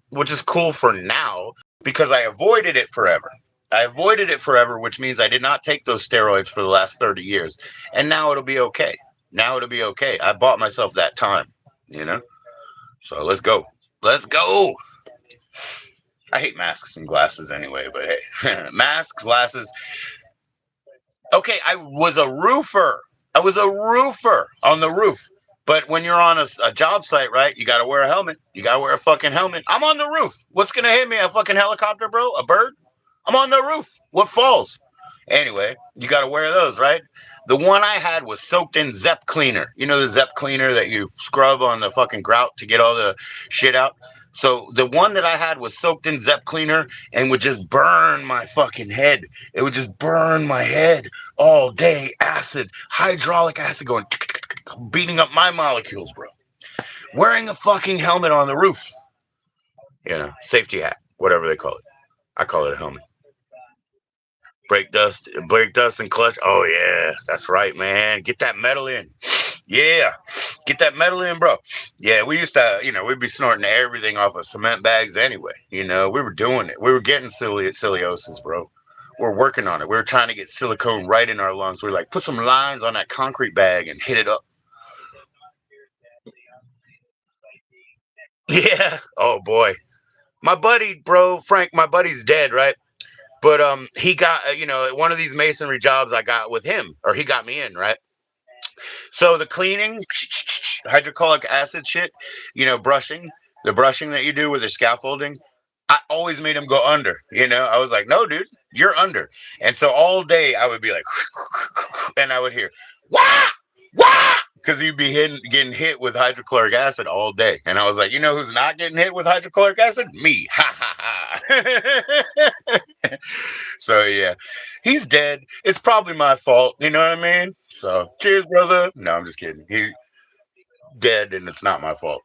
which is cool for now because I avoided it forever. I avoided it forever, which means I did not take those steroids for the last 30 years, and now it'll be okay. Now it'll be okay. I bought myself that time, you know? So let's go. Let's go. I hate masks and glasses anyway, but hey, masks, glasses. Okay, I was a roofer. I was a roofer on the roof. But when you're on a job site, right, you got to wear a helmet. You got to wear a fucking helmet. I'm on the roof. What's going to hit me? A fucking helicopter, bro? A bird? I'm on the roof. What falls? Anyway, you got to wear those, right? The one I had was soaked in Zep cleaner. You know the Zep cleaner that you scrub on the fucking grout to get all the shit out? So the one that I had was soaked in Zep cleaner and would just burn my fucking head. It would just burn my head all day. Acid, hydraulic acid going, beating up my molecules, bro. Wearing a fucking helmet on the roof. You know, safety hat, whatever they call it. I call it a helmet. Brake dust and clutch. Oh yeah, that's right, man. Get that metal in. Yeah, get that metal in, bro. Yeah, we used to, we'd be snorting everything off of cement bags anyway. We were doing it. We were getting scoliosis, bro. We're working on it. We were trying to get silicone right in our lungs. We are like, put some lines on that concrete bag and hit it up. Yeah. Oh boy, my buddy, bro, Frank. My buddy's dead, right? But he got one of these masonry jobs I got with him, or he got me in, right? So the cleaning, hydrochloric acid shit, brushing, the brushing that you do with the scaffolding, I always made him go under. I was like, no, dude, you're under. And so all day I would be like, and I would hear, wah, wah, because he'd be getting hit with hydrochloric acid all day. And I was like, who's not getting hit with hydrochloric acid? Me. Ha ha ha. So yeah, he's dead. It's probably my fault. You know what I mean? So cheers, brother. No, I'm just kidding. He's dead, and it's not my fault.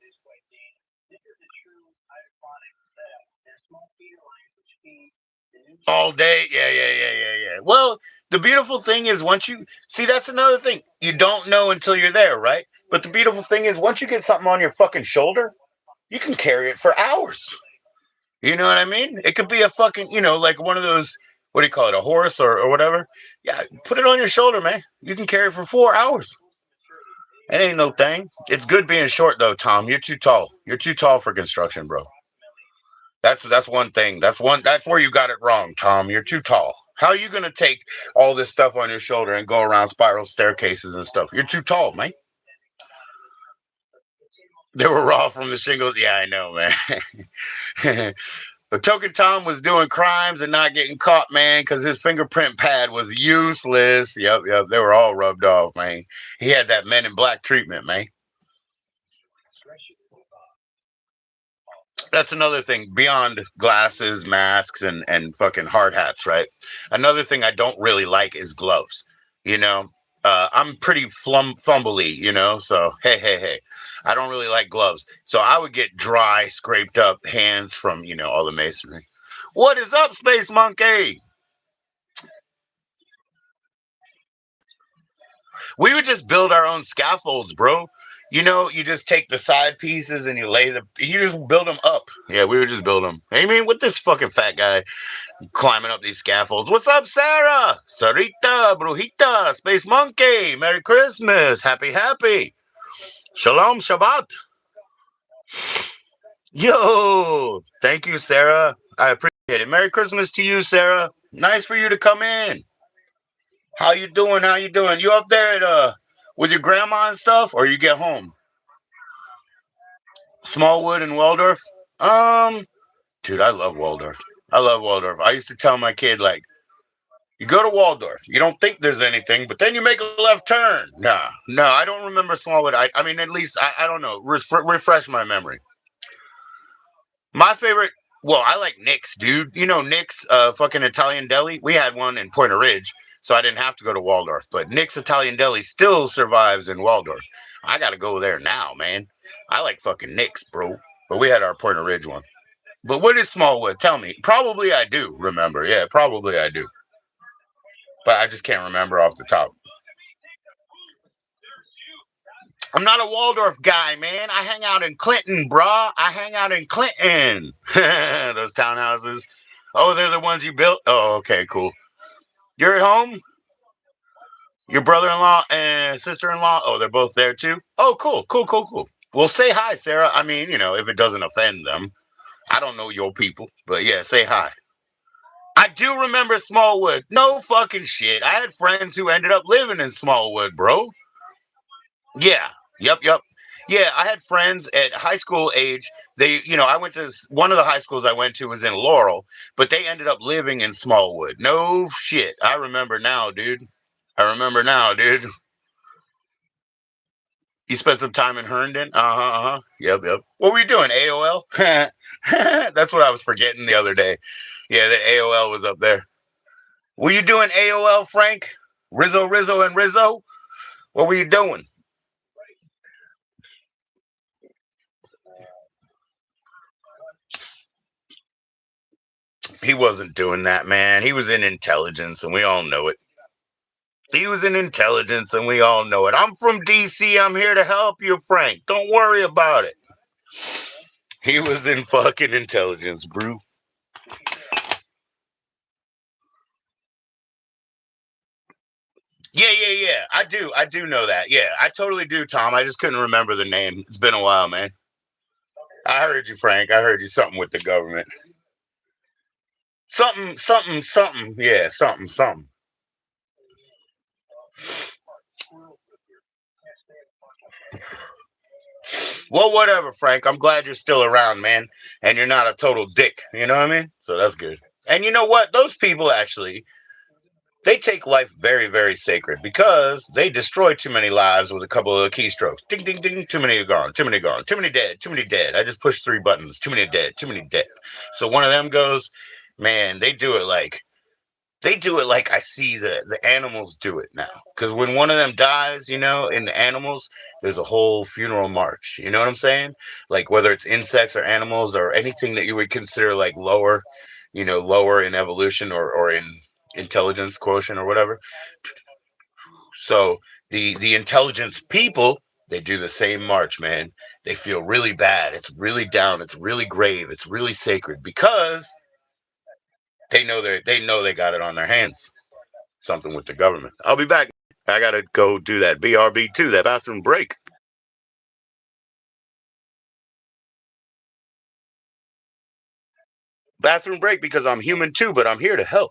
All day. Yeah, yeah, yeah, yeah, yeah. Well, the beautiful thing is once you see, that's another thing. You don't know until you're there, right? But the beautiful thing is once you get something on your fucking shoulder, you can carry it for hours. You know what I mean? It could be a fucking, like one of those, what do you call it, a horse or whatever. Yeah, put it on your shoulder, man. You can carry it for 4 hours. It ain't no thing. It's good being short though, Tom. You're too tall. You're too tall for construction, bro. That's one thing. That's where you got it wrong, Tom. You're too tall. How are you gonna take all this stuff on your shoulder and go around spiral staircases and stuff? You're too tall, man. They were raw from the shingles. Yeah, I know, man. But Token Tom was doing crimes and not getting caught, man, because his fingerprint pad was useless. Yep, yep. They were all rubbed off, man. He had that Men in Black treatment, man. That's another thing beyond glasses, masks, and fucking hard hats, right? Another thing I don't really like is gloves. You know, I'm pretty fumbly, so hey, I don't really like gloves. So I would get dry, scraped up hands from, all the masonry. What is up, Space Monkey? We would just build our own scaffolds, bro. You just take the side pieces and you just build them up. Yeah, we would just build them. I mean, with this fucking fat guy climbing up these scaffolds. What's up, Sarah? Sarita, Brujita, Space Monkey. Merry Christmas. Happy. Shalom, Shabbat. Yo, thank you, Sarah. I appreciate it. Merry Christmas to you, Sarah. Nice for you to come in. How you doing? How you doing? You up there with your grandma and stuff, or you get home? Smallwood and Waldorf. Dude, I love Waldorf. I love Waldorf. I used to tell my kid like, you go to Waldorf, you don't think there's anything, but then you make a left turn. Nah, no, I don't remember Smallwood. I mean, at least I don't know. Refresh my memory. My favorite. Well, I like Nick's, dude. Nick's fucking Italian deli. We had one in Point Ridge, so I didn't have to go to Waldorf. But Nick's Italian deli still survives in Waldorf. I gotta go there now, man. I like fucking Nick's, bro. But we had our Point Ridge one. But what is Smallwood? Tell me. Probably I do remember. Yeah, probably I do. But I just can't remember off the top. I'm not a Waldorf guy, man. I hang out in Clinton, bruh. I hang out in Clinton. Those townhouses. Oh, they're the ones you built? Oh, okay, cool. You're at home? Your brother-in-law and sister-in-law? Oh, they're both there too? Oh, cool, cool, cool, cool. Well, say hi, Sarah. I mean, if it doesn't offend them. I don't know your people, but yeah, say hi. I do remember Smallwood. No fucking shit. I had friends who ended up living in Smallwood, bro. Yeah. Yep, yep. Yeah, I had friends at high school age. I went to one of the high schools I went to was in Laurel, but they ended up living in Smallwood. No shit. I remember now, dude. I remember now, dude. You spent some time in Herndon? Uh-huh, uh-huh. Yep, yep. What were you doing? AOL? That's what I was forgetting the other day. Yeah, the AOL was up there. Were you doing AOL, Frank? Rizzo, and Rizzo? What were you doing? He wasn't doing that, man. He was in intelligence, and we all know it. He was in intelligence, and we all know it. I'm from DC. I'm here to help you, Frank. Don't worry about it. He was in fucking intelligence, bro. Yeah, yeah, yeah. I do know that. Yeah, I totally do, Tom. I just couldn't remember the name. It's been a while, man. I heard you, Frank. I heard you something with the government. Something, something, something. Yeah, something, something. Well, whatever, Frank. I'm glad you're still around, man. And you're not a total dick. You know what I mean? So that's good. And you know what? Those people actually, they take life very, very sacred because they destroy too many lives with a couple of keystrokes. Ding, ding, ding. Too many are gone. Too many gone. Too many dead. Too many dead. I just pushed 3 buttons. Too many dead. Too many dead. So one of them goes, man, they do it like I see the animals do it now. Because when one of them dies, in the animals, there's a whole funeral march. You know what I'm saying? Like whether it's insects or animals or anything that you would consider like lower, lower in evolution or in intelligence quotient or whatever. So the intelligence people, they do the same march, man. They feel really bad. It's really down. It's really grave. It's really sacred because they know they got it on their hands. Something with the government. I'll be back. I gotta go do that BRB2, that bathroom break. Bathroom break because I'm human too, but I'm here to help.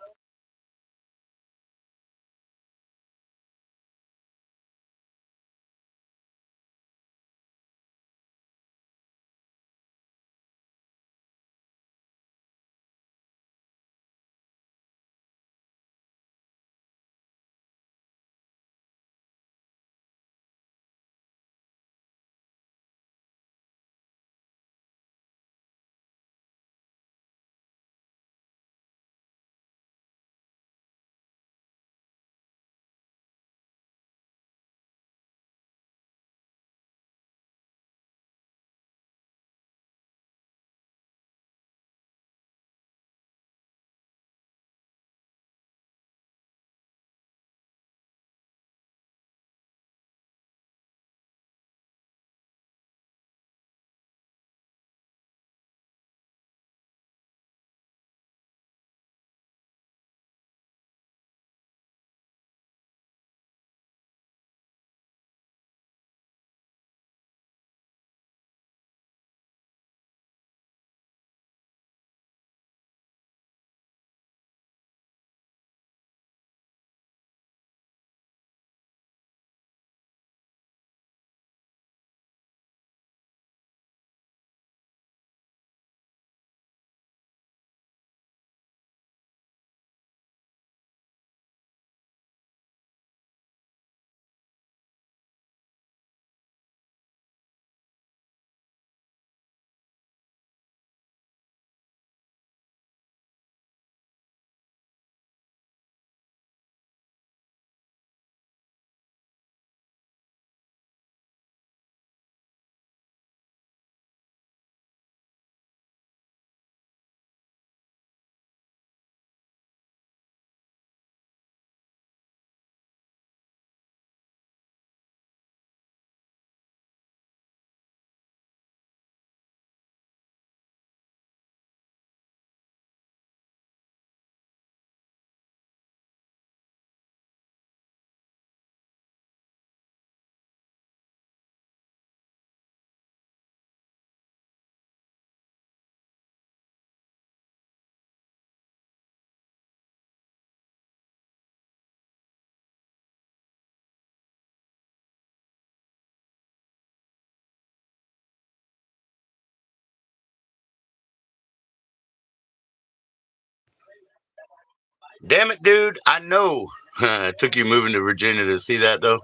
Damn it, dude. I know. It took you moving to Virginia to see that, though.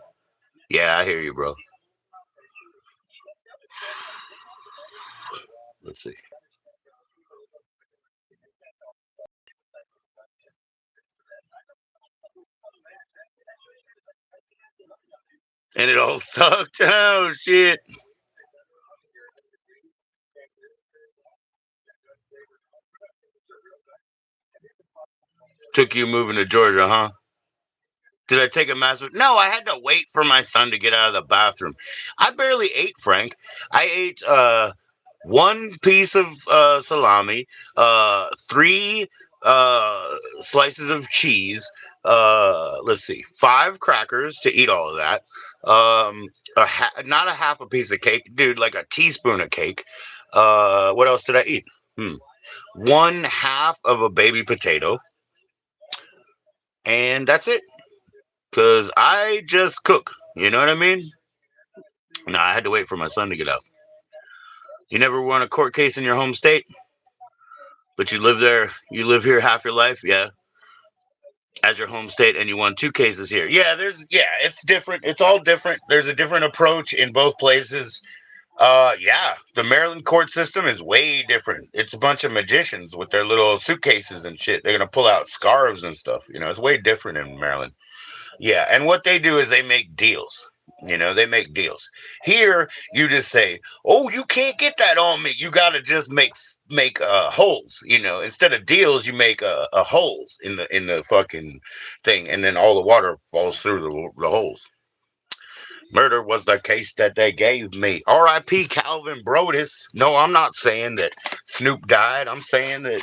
Yeah, I hear you, bro. Let's see. And it all sucked. Oh, shit. Took you moving to Georgia, huh? Did I take a massive? No, I had to wait for my son to get out of the bathroom. I barely ate, Frank. I ate one piece of salami, three slices of cheese. Let's see, five crackers to eat all of that. Not a half a piece of cake, dude, like a teaspoon of cake. What else did I eat? Hmm. One half of a baby potato, and that's it. Cause I just cook. You know what I mean? No, I had to wait for my son to get out. You never won a court case in your home state, but you live there. You live here half your life. Yeah, as your home state, and you won two cases here. Yeah, it's different. It's all different. There's a different approach in both places. Yeah, the Maryland court system is way different. It's a bunch of magicians with their little suitcases and shit. They're gonna pull out scarves and stuff. You know, it's way different in Maryland. Yeah, and what they do is they make deals. You know, they make deals. Here, you just say, "Oh, you can't get that on me. You got to just make holes." You know, instead of deals, you make a holes in the fucking thing, and then all the water falls through the holes. Murder was the case that they gave me. R.I.P. Calvin Brodus. No, I'm not saying that Snoop died. I'm saying that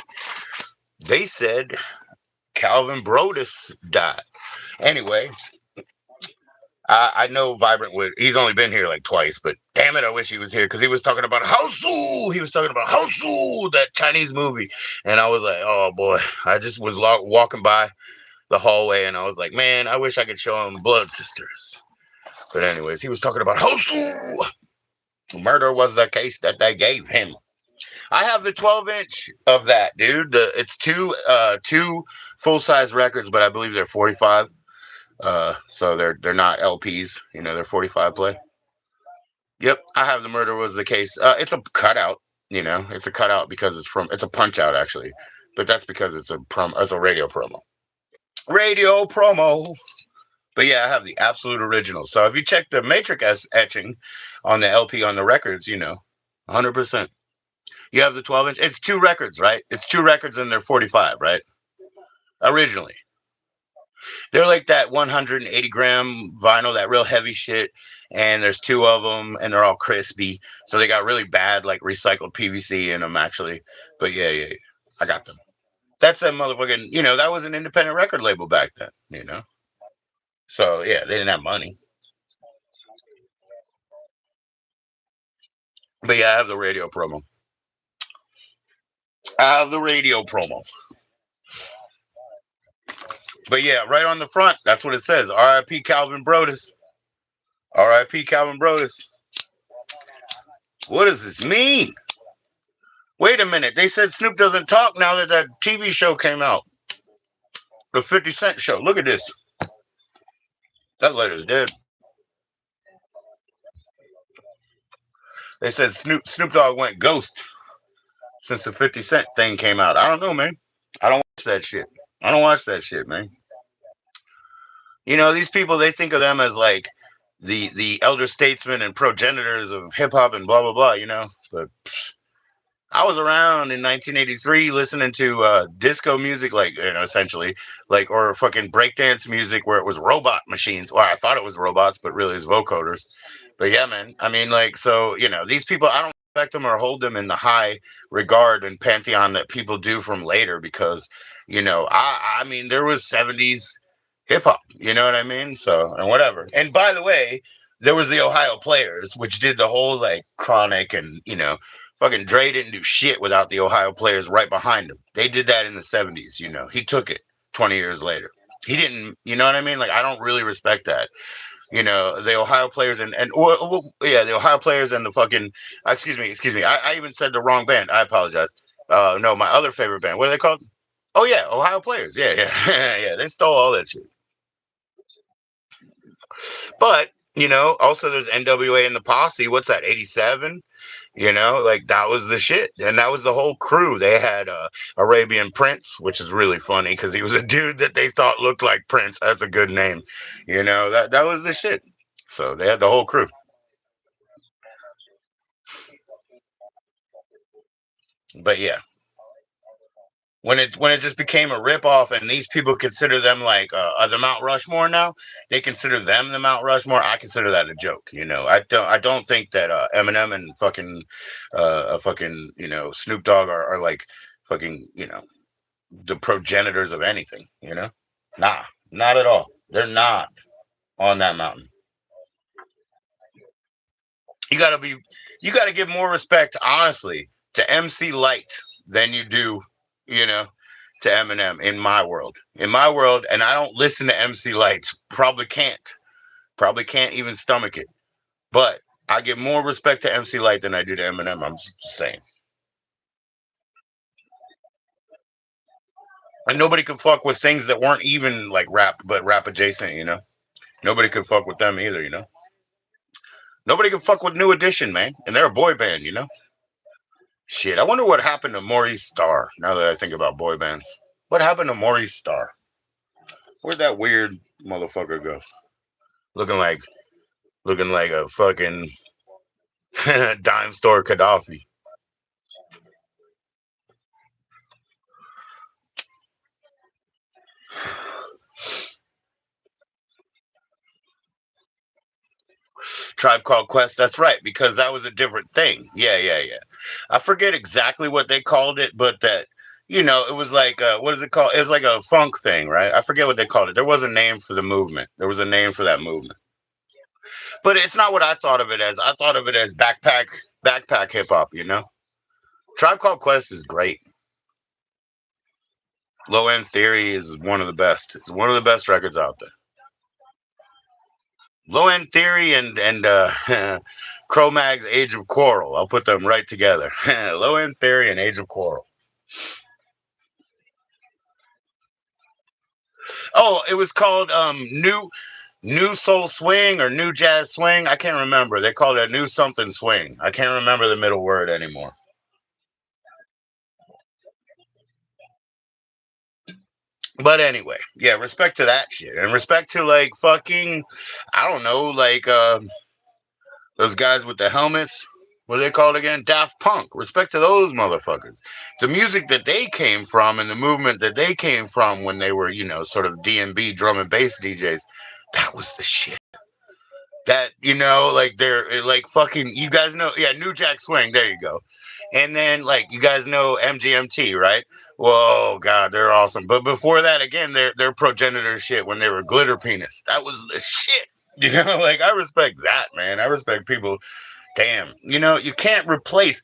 they said Calvin Brodus died. Anyway, I know Vibrant would. He's only been here like twice, but damn it, I wish he was here because he was talking about Houseu. He was talking about Houseu, that Chinese movie, and I was like, oh boy, I just was walking by the hallway, and I was like, man, I wish I could show him Blood Sisters. But anyways, he was talking about Houseu. Murder was the case that they gave him. I have the 12-inch of that, dude. It's two full size records, but I believe they're 45. So they're not LPs. You know, they're 45 play. Yep, I have the murder was the case. It's a cutout. You know, it's a cutout because it's a punch out actually, but that's because it's a radio promo. Radio promo. But yeah, I have the absolute original. So if you check the matrix etching on the LP on the records, you know, 100%. You have the 12-inch. It's two records, right? It's two records and they're 45, right? Originally. They're like that 180-gram vinyl, that real heavy shit. And there's two of them, and they're all crispy. So they got really bad, like recycled PVC in them, actually. But yeah. I got them. That's that motherfucking. You know, that was an independent record label back then. You know. So yeah, they didn't have money. But yeah, I have the radio promo. I have the radio promo. But yeah, right on the front, that's what it says. R.I.P. Calvin Brodus. R.I.P. Calvin Brodus. What does this mean? Wait a minute. They said Snoop doesn't talk now that that TV show came out. The 50 Cent show. Look at this. That letter's dead. They said Snoop Dogg went ghost since the 50 Cent thing came out. I don't know, man. I don't watch that shit. I don't watch that shit, man. You know, these people, they think of them as like the elder statesmen and progenitors of hip hop and blah blah blah, you know. But I was around in 1983 listening to disco music, like, you know, essentially, like, or fucking breakdance music where it was robot machines. Well, I thought it was robots, but really it's vocoders. But yeah, man. I mean, like, so, you know, these people, I don't respect them or hold them in the high regard and pantheon that people do from later because, you know, I mean, there was 70s hip hop, you know what I mean? So, and whatever. And by the way, there was the Ohio Players, which did the whole like Chronic and, you know, fucking Dre didn't do shit without the Ohio Players right behind him. They did that in the 70s, you know. He took it 20 years later. He didn't, you know what I mean? Like, I don't really respect that. You know, the Ohio Players yeah, the Ohio Players and the fucking, excuse me. I even said the wrong band. I apologize. No, my other favorite band. What are they called? Oh yeah, Ohio players. Yeah, yeah, yeah. They stole all that shit. But also there's NWA and the Posse. What's that? 87. Like that was the shit, and that was the whole crew. They had Arabian Prince, which is really funny because he was a dude that they thought looked like Prince. That's a good name. That was the shit. So they had the whole crew. But yeah, when it just became a ripoff, and these people consider them like the Mount Rushmore now. They consider them the Mount Rushmore. I consider that a joke. I don't think that Eminem and fucking Snoop Dogg are like fucking the progenitors of anything. Nah, not at all. They're not on that mountain. You gotta be, you gotta give more respect, honestly, to MC Light than you do, you know, to Eminem. In my world, and I don't listen to MC Light. Probably can't even stomach it. But I give more respect to MC Light than I do to Eminem. I'm just saying. And nobody could fuck with things that weren't even like rap, but rap adjacent. Nobody could fuck with them either. Nobody could fuck with New Edition, man, and they're a boy band. Shit, I wonder what happened to Maurice Starr. Now that I think about boy bands, what happened to Maurice Starr? Where'd that weird motherfucker go? Looking like looking like a fucking dime store Gaddafi. Tribe Called Quest. That's right, because that was a different thing. Yeah, yeah, yeah. I forget exactly what they called it, but that it was like what is it called? It was like a funk thing, right? I forget what they called it. There was a name for the movement. There was a name for that movement. But it's not what I thought of it as. I thought of it as backpack hip hop. Tribe Called Quest is great. Low End Theory is one of the best. It's one of the best records out there. Low End Theory and Cro-Mag's Age of Quarrel. I'll put them right together. Low End Theory and Age of Quarrel. Oh, it was called New Soul Swing or New Jazz Swing. I can't remember. They called it New Something Swing. I can't remember the middle word anymore. But anyway, yeah, respect to that shit. And respect to like fucking I don't know, like those guys with the helmets. What are they called again? Daft Punk. Respect to those motherfuckers. The music that they came from and the movement that they came from when they were, sort of D&B drum and bass DJs. That was the shit. That like they're like fucking you guys know, yeah, New Jack Swing, there you go. And then like you guys know MGMT, right? Whoa, god, they're awesome. But before that, again, their progenitor shit when they were Glitter Penis, that was the shit. Like I respect that, man. I respect people. Damn, you can't replace.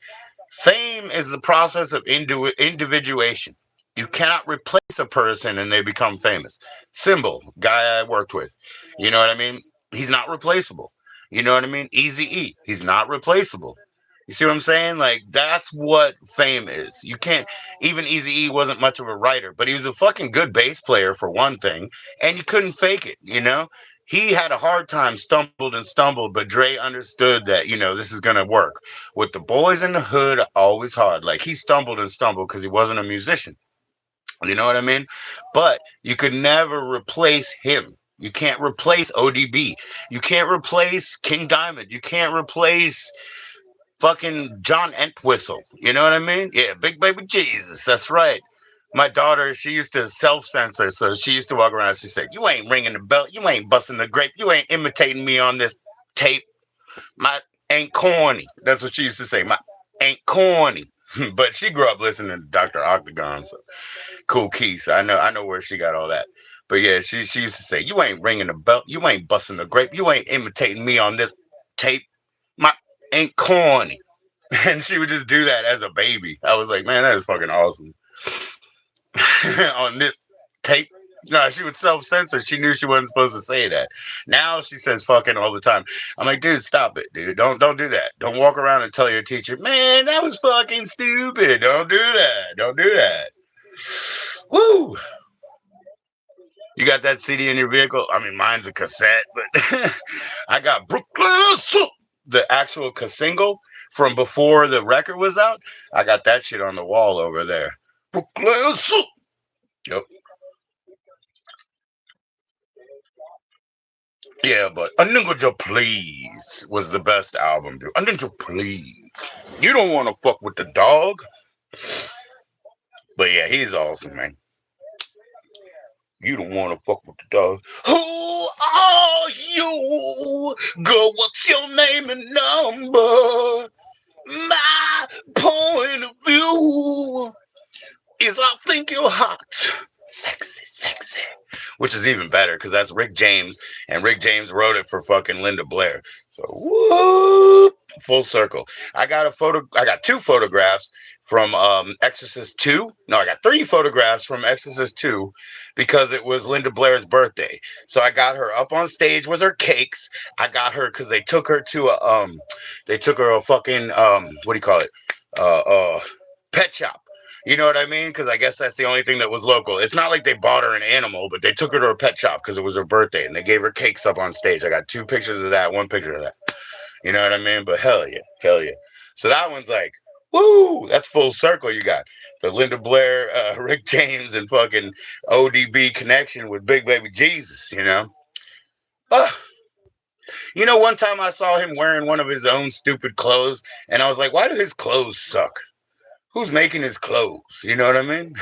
Fame is the process of individuation. You cannot replace a person and they become famous. Symbol, guy I worked with. You know what I mean? He's not replaceable. You know what I mean? Easy E, he's not replaceable. You see what I'm saying? Like that's what fame is. You can't. Even Easy E wasn't much of a writer, but he was a fucking good bass player for one thing, and you couldn't fake it. He had a hard time, stumbled and stumbled, but Dre understood that this is gonna work. With the boys in the hood, always hard. Like he stumbled and stumbled because he wasn't a musician. You know what I mean? But you could never replace him. You can't replace ODB. You can't replace King Diamond. You can't replace fucking John Entwistle. You know what I mean? Yeah, Big Baby Jesus. That's right. My daughter, she used to self censor, so she used to walk around. She said, "You ain't ringing the bell. You ain't busting the grape. You ain't imitating me on this tape. My ain't corny." That's what she used to say. My ain't corny. But she grew up listening to Dr. Octagon, so Cool Keys. I know where she got all that. But yeah, she used to say, "You ain't ringing the bell. You ain't busting the grape. You ain't imitating me on this tape. My ain't corny." And she would just do that as a baby. I was like, man, that is fucking awesome. On this tape. No, she would self censor. She knew she wasn't supposed to say that. Now she says fucking all the time. I'm like, dude, stop it, dude. Don't do that. Don't walk around and tell your teacher, man, that was fucking stupid. Don't do that. Don't do that. Woo! You got that CD in your vehicle? I mean, mine's a cassette, but I got Brooklyn, the actual single from before the record was out. I got that shit on the wall over there. Brooklyn, yep. Yeah, but A Ninja Please was the best album, dude. A Ninja Please. You don't want to fuck with the dog. But yeah, he's awesome, man. You don't want to fuck with the dog. Who are you? Girl, what's your name and number? My point of view is I think you're hot. Sexy, sexy. Which is even better because that's Rick James, and Rick James wrote it for fucking Linda Blair. So whoop, full circle. I got two photographs from Exorcist 2. No, I got three photographs from Exorcist 2 because it was Linda Blair's birthday. So I got her up on stage with her cakes. I got her because they took her a fucking what do you call it? Pet shop. You know what I mean? Because I guess that's the only thing that was local. It's not like they bought her an animal, but they took her to a pet shop because it was her birthday, and they gave her cakes up on stage. I got two pictures of that, one picture of that. You know what I mean? But hell yeah, hell yeah. So that one's like, woo, that's full circle. You got the Linda Blair, Rick James, and fucking ODB connection with Big Baby Jesus. You know. Uh, one time I saw him wearing one of his own stupid clothes, and I was like, why do his clothes suck? Who's making his clothes? You know what I mean?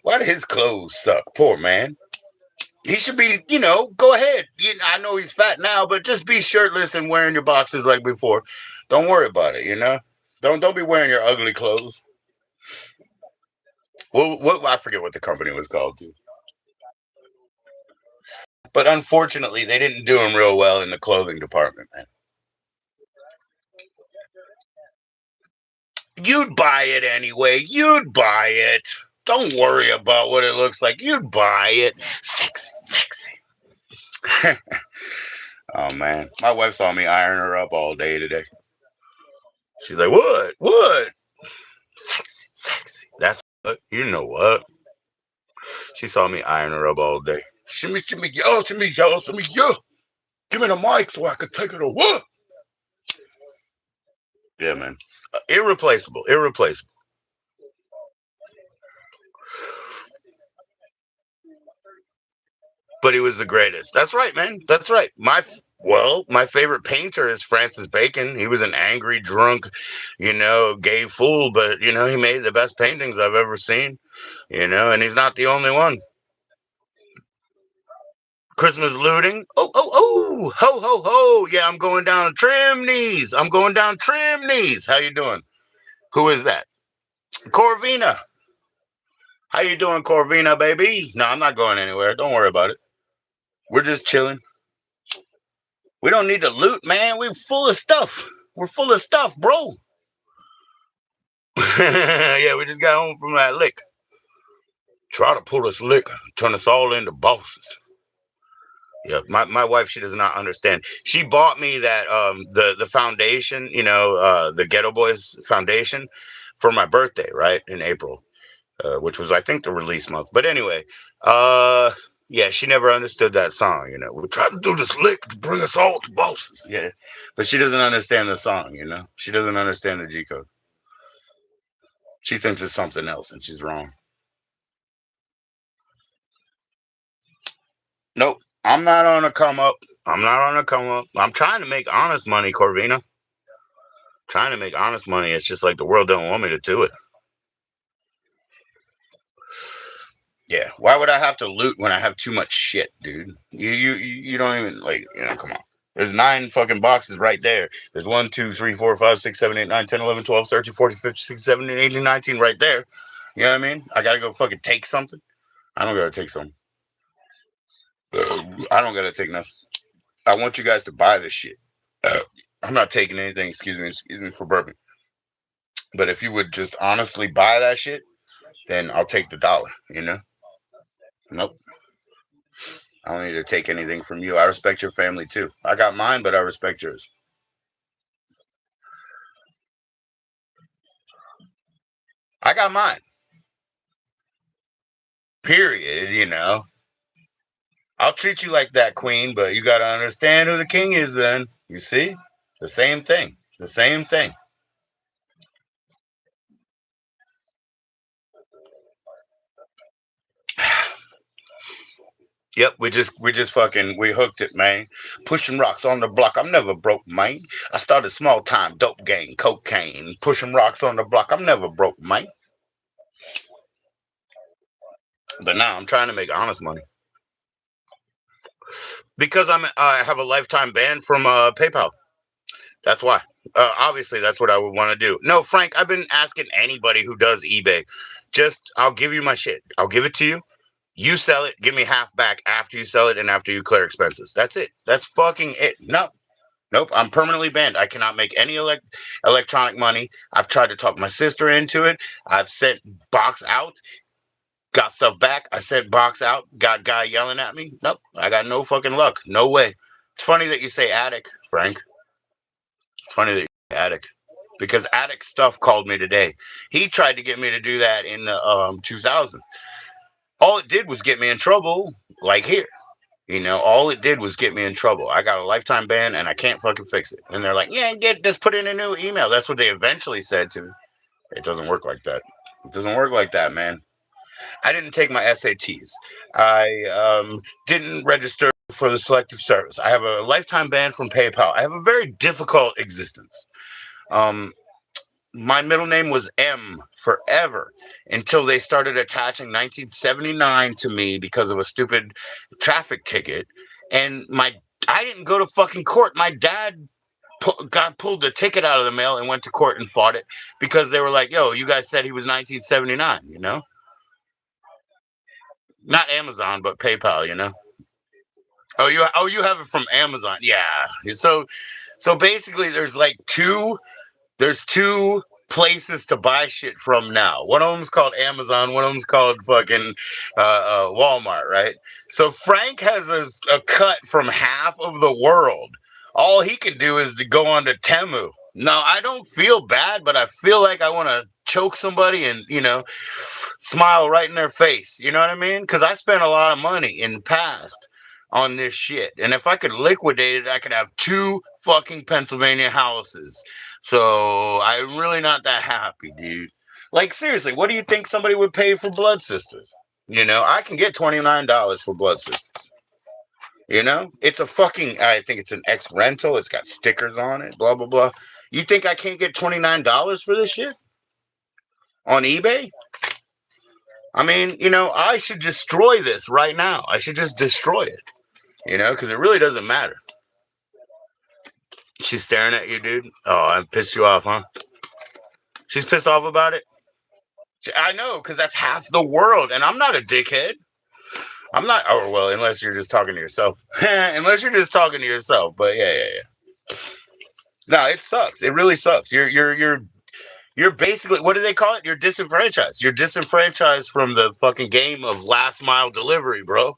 Why do his clothes suck? Poor man. He should be, go ahead. I know he's fat now, but just be shirtless and wearing your boxes like before. Don't worry about it, Don't be wearing your ugly clothes. Well, what I forget what the company was called too. But unfortunately, they didn't do him real well in the clothing department, man. You'd buy it anyway. You'd buy it. Don't worry about what it looks like. You'd buy it. Sexy, sexy. Oh man, my wife saw me iron her up all day today. She's like, "What? What? Sexy, sexy." That's what. You know what? She saw me iron her up all day. Shimmy, shimmy, yo, shimmy, yo, shimmy, yo. Give me the mic so I can take it away. Yeah, man. Irreplaceable. Irreplaceable. But he was the greatest. That's right, man. That's right. My favorite painter is Francis Bacon. He was an angry, drunk, gay fool, but he made the best paintings I've ever seen. And he's not the only one. Christmas looting. Oh, oh, oh, ho, ho, ho. Yeah, I'm going down Trimneys. I'm going down Trimneys. How you doing? Who is that? Corvina. How you doing, Corvina, baby? No, I'm not going anywhere. Don't worry about it. We're just chilling. We don't need to loot, man. We're full of stuff. We're full of stuff, bro. Yeah, we just got home from that lick. Try to pull us lick, turn us all into bosses. Yeah, my wife, she does not understand. She bought me that the foundation, the Ghetto Boys Foundation for my birthday, right, in April, which was I think the release month. But anyway, yeah, she never understood that song. We try to do this lick to bring us all to bosses. Yeah, but she doesn't understand the song. She doesn't understand the G code. She thinks it's something else, and she's wrong. Nope, I'm not on a come up. I'm not on a come up. I'm trying to make honest money, Corvina. Trying to make honest money. It's just like the world don't want me to do it. Yeah. Why would I have to loot when I have too much shit, dude? You don't even like. Come on. There's 9 fucking boxes right there. There's 1, 2, 3, 4, 5, 6, 7, 8, 9, 10, 11, 12, 13, 14, 15, 16, 17, 18, 19 right there. You know what I mean? I gotta go fucking take something. I don't gotta take something. I don't gotta take nothing. I want you guys to buy this shit. I'm not taking anything. Excuse me for burping. But if you would just honestly buy that shit, then I'll take the dollar. Nope. I don't need to take anything from you. I respect your family too. I got mine, but I respect yours. I got mine. Period. I'll treat you like that, queen, but you got to understand who the king is then. You see? The same thing. The same thing. Yep, we just fucking we hooked it, man. Pushing rocks on the block. I'm never broke, man. I started small time dope gang, cocaine, pushing rocks on the block. I'm never broke, man. But now I'm trying to make honest money because I have a lifetime ban from PayPal. That's why. Obviously, that's what I would want to do. No, Frank, I've been asking anybody who does eBay. Just I'll give you my shit. I'll give it to you. You sell it. Give me half back after you sell it and after you clear expenses. That's it. That's fucking it. No, nope, I'm permanently banned. I cannot make any electronic money. I've tried to talk my sister into it. I've sent box out, got stuff back. I sent box out, got guy yelling at me. Nope, I got no fucking luck. No way. It's funny that you say Attic, Frank. It's funny that you say Attic because Attic Stuff called me today. He tried to get me to do that in the 2000s. All it did was get me in trouble, like here. All it did was get me in trouble. I got a lifetime ban and I can't fucking fix it. And they're like, yeah, just put in a new email. That's what they eventually said to me. It doesn't work like that. It doesn't work like that, man. I didn't take my SATs. I didn't register for the selective service. I have a lifetime ban from PayPal. I have a very difficult existence. Um, my middle name was M forever until they started attaching 1979 to me because of a stupid traffic ticket. And I didn't go to fucking court. My dad got pulled the ticket out of the mail and went to court and fought it because they were like, "Yo, you guys said he was 1979." Not Amazon, but PayPal. Oh, you have it from Amazon. Yeah. So basically, there's two places to buy shit from now. One of them's called Amazon. One of them's called fucking Walmart, right? So Frank has a cut from half of the world. All he can do is to go on to Temu. Now, I don't feel bad, but I feel like I want to choke somebody and, smile right in their face. You know what I mean? Because I spent a lot of money in the past on this shit. And if I could liquidate it, I could have two fucking Pennsylvania houses. So I'm really not that happy, dude. Like, seriously, what do you think somebody would pay for Blood Sisters? I can get $29 for Blood Sisters. It's a fucking, I think it's an X rental. It's got stickers on it, blah, blah, blah. You think I can't get $29 for this shit on eBay? I mean, I should destroy this right now. I should just destroy it, because it really doesn't matter. She's staring at you, dude. Oh, I pissed you off, huh? She's pissed off about it. I know, because that's half the world, and I'm not a dickhead. I'm not. Oh well, unless you're just talking to yourself. Unless you're just talking to yourself. But yeah, yeah, yeah. No, it sucks. It really sucks. You're basically, what do they call it? You're disenfranchised. You're disenfranchised from the fucking game of last mile delivery, bro.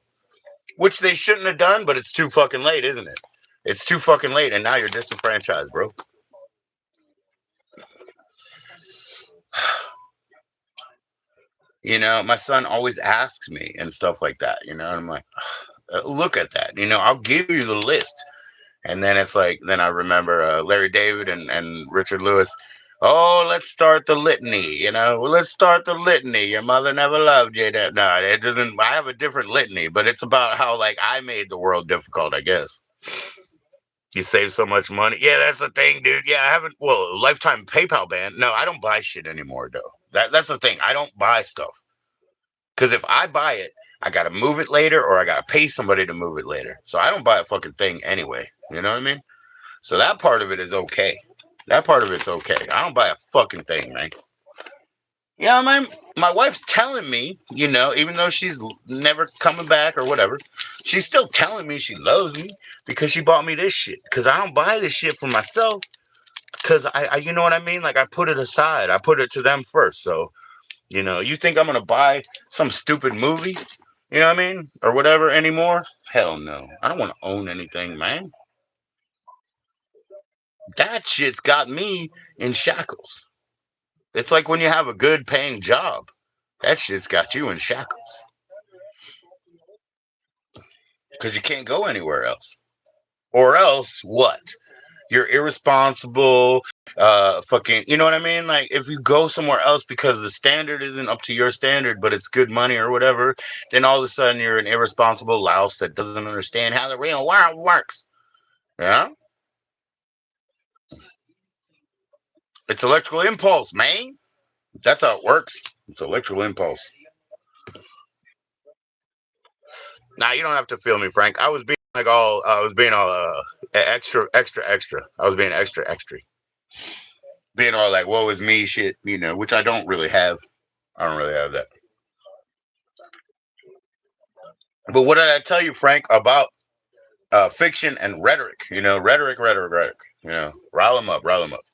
Which they shouldn't have done, but it's too fucking late, isn't it? It's too fucking late, and now you're disenfranchised, bro. My son always asks me and stuff like that, and I'm like, look at that. I'll give you the list. And then it's like, then I remember Larry David and Richard Lewis. Oh, let's start the litany. Let's start the litany. Your mother never loved you. No, it doesn't. I have a different litany, but it's about how, like, I made the world difficult, I guess. You save so much money. Yeah, that's the thing, dude. Yeah, I haven't, well, lifetime PayPal ban. No, I don't buy shit anymore, though. That's the thing. I don't buy stuff. Because if I buy it, I got to move it later or I got to pay somebody to move it later. So I don't buy a fucking thing anyway. You know what I mean? So that part of it is okay. That part of it's okay. I don't buy a fucking thing, man. Yeah, my wife's telling me, even though she's never coming back or whatever, she's still telling me she loves me because she bought me this shit. Because I don't buy this shit for myself. Because you know what I mean? Like, I put it aside. I put it to them first. So, you think I'm going to buy some stupid movie? You know what I mean? Or whatever anymore? Hell no. I don't want to own anything, man. That shit's got me in shackles. It's like when you have a good paying job. That shit's got you in shackles. because you can't go anywhere else. Or else what? You're irresponsible, fucking, you know what I mean? Like, if you go somewhere else because the standard isn't up to your standard, but it's good money or whatever, then all of a sudden you're an irresponsible louse that doesn't understand how the real world works. Yeah? It's electrical impulse, man. That's how it works. It's electrical impulse. Now, you don't have to feel me, Frank. I was being I was being all extra, extra, extra. I was being extra, extra. Being all like, woe is me shit, which I don't really have. I don't really have that. But what did I tell you, Frank, about fiction and rhetoric? Rhetoric, rhetoric, rhetoric. Rile them up, rile them up.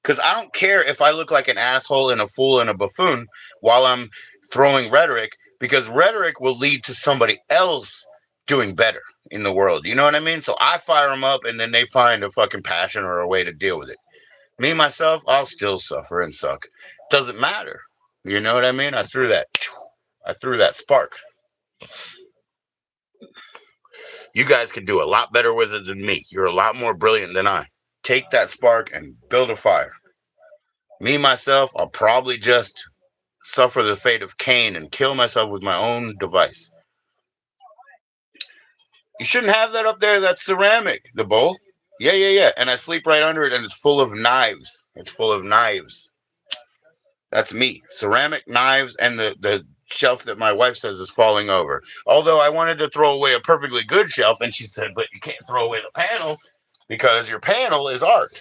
Because I don't care if I look like an asshole and a fool and a buffoon while I'm throwing rhetoric, because rhetoric will lead to somebody else doing better in the world. You know what I mean? So I fire them up and then they find a fucking passion or a way to deal with it. Me, myself, I'll still suffer and suck. Doesn't matter. You know what I mean? I threw that spark. You guys can do a lot better with it than me. You're a lot more brilliant than I. Take that spark and build a fire. Me, myself, I'll probably just suffer the fate of Cain and kill myself with my own device. You shouldn't have that up there. That's ceramic, the bowl. Yeah, yeah, yeah. And I sleep right under it, and it's full of knives. It's full of knives. That's me. Ceramic knives and the shelf that my wife says is falling over. Although I wanted to throw away a perfectly good shelf, and she said, but you can't throw away the panel because your panel is art.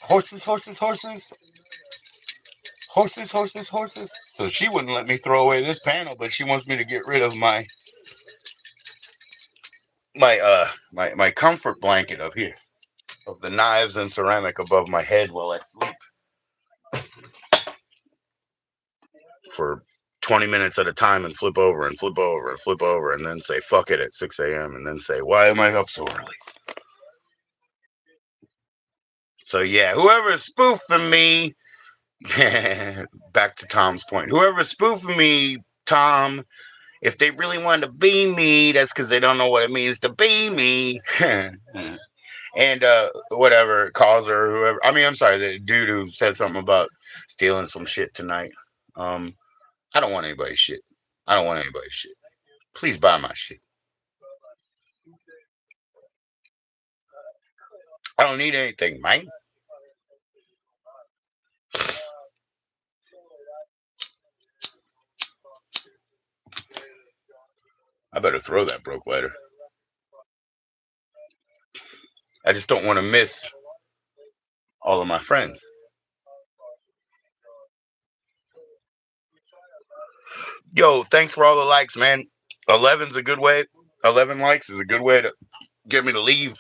Horses, horses, horses. Horses, horses, horses. So she wouldn't let me throw away this panel, but she wants me to get rid of my comfort blanket up here of the knives and ceramic above my head while I sleep for 20 minutes at a time and flip over and flip over and flip over and then say fuck it at 6 a.m. and then say, why am I up so early? So yeah, whoever's spoofing me, back to Tom's point, whoever's spoofing me, Tom, if they really wanted to be me, that's because they don't know what it means to be me. And whatever, Causer, whoever. I mean, I'm sorry, the dude who said something about stealing some shit tonight. Um, I don't want anybody's shit. I don't want anybody's shit. Please buy my shit. I don't need anything, man. I better throw that broke lighter. I just don't want to miss all of my friends. Yo, thanks for all the likes, man. 11's a good way. 11 likes is a good way to get me to leave.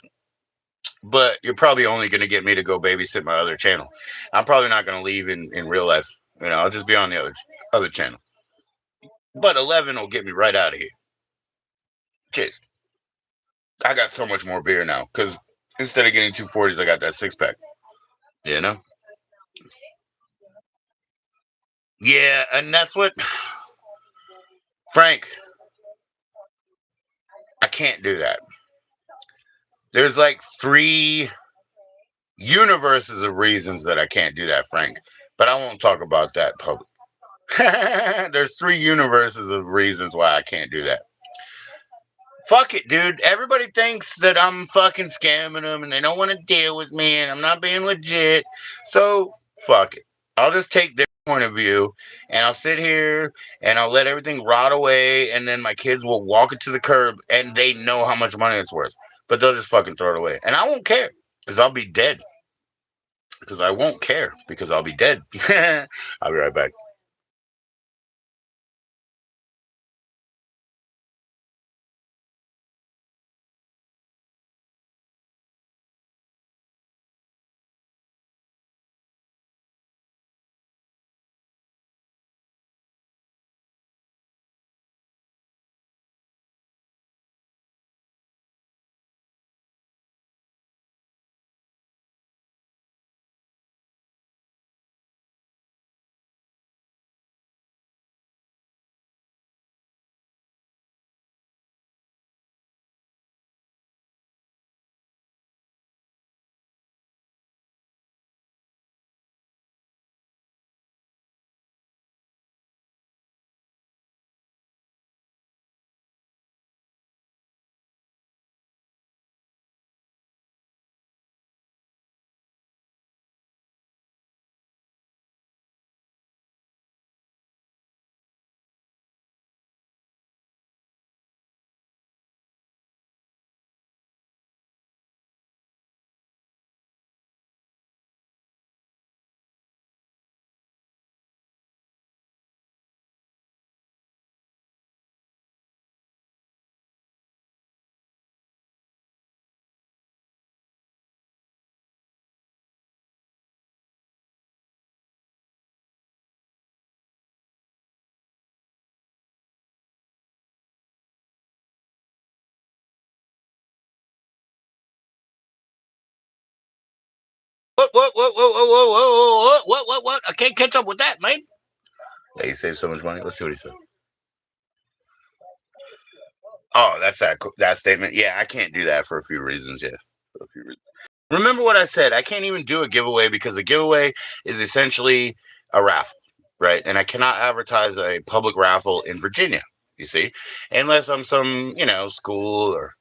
But you're probably only going to get me to go babysit my other channel. I'm probably not going to leave in real life. I'll just be on the other channel. But 11 will get me right out of here. Cheers. I got so much more beer now because instead of getting 240s, I got that 6 pack. You know? Yeah, and that's what, Frank, I can't do that. There's like 3 universes of reasons that I can't do that, Frank. But I won't talk about that public. There's 3 universes of reasons why I can't do that. Fuck it, dude. Everybody thinks that I'm fucking scamming them and they don't want to deal with me and I'm not being legit. So, fuck it. I'll just take their point of view and I'll sit here and I'll let everything rot away and then my kids will walk it to the curb and they know how much money it's worth. But they'll just fucking throw it away. And I won't care because I'll be dead. Because I won't care because I'll be dead. I'll be right back. What? I can't catch up with that, man. Yeah, you save so much money. Let's see what he said. Oh, that's that statement. Yeah, I can't do that for a few reasons. Yeah, for a few reasons. Remember what I said. I can't even do a giveaway because a giveaway is essentially a raffle, right? And I cannot advertise a public raffle in Virginia. You see, unless I'm some school or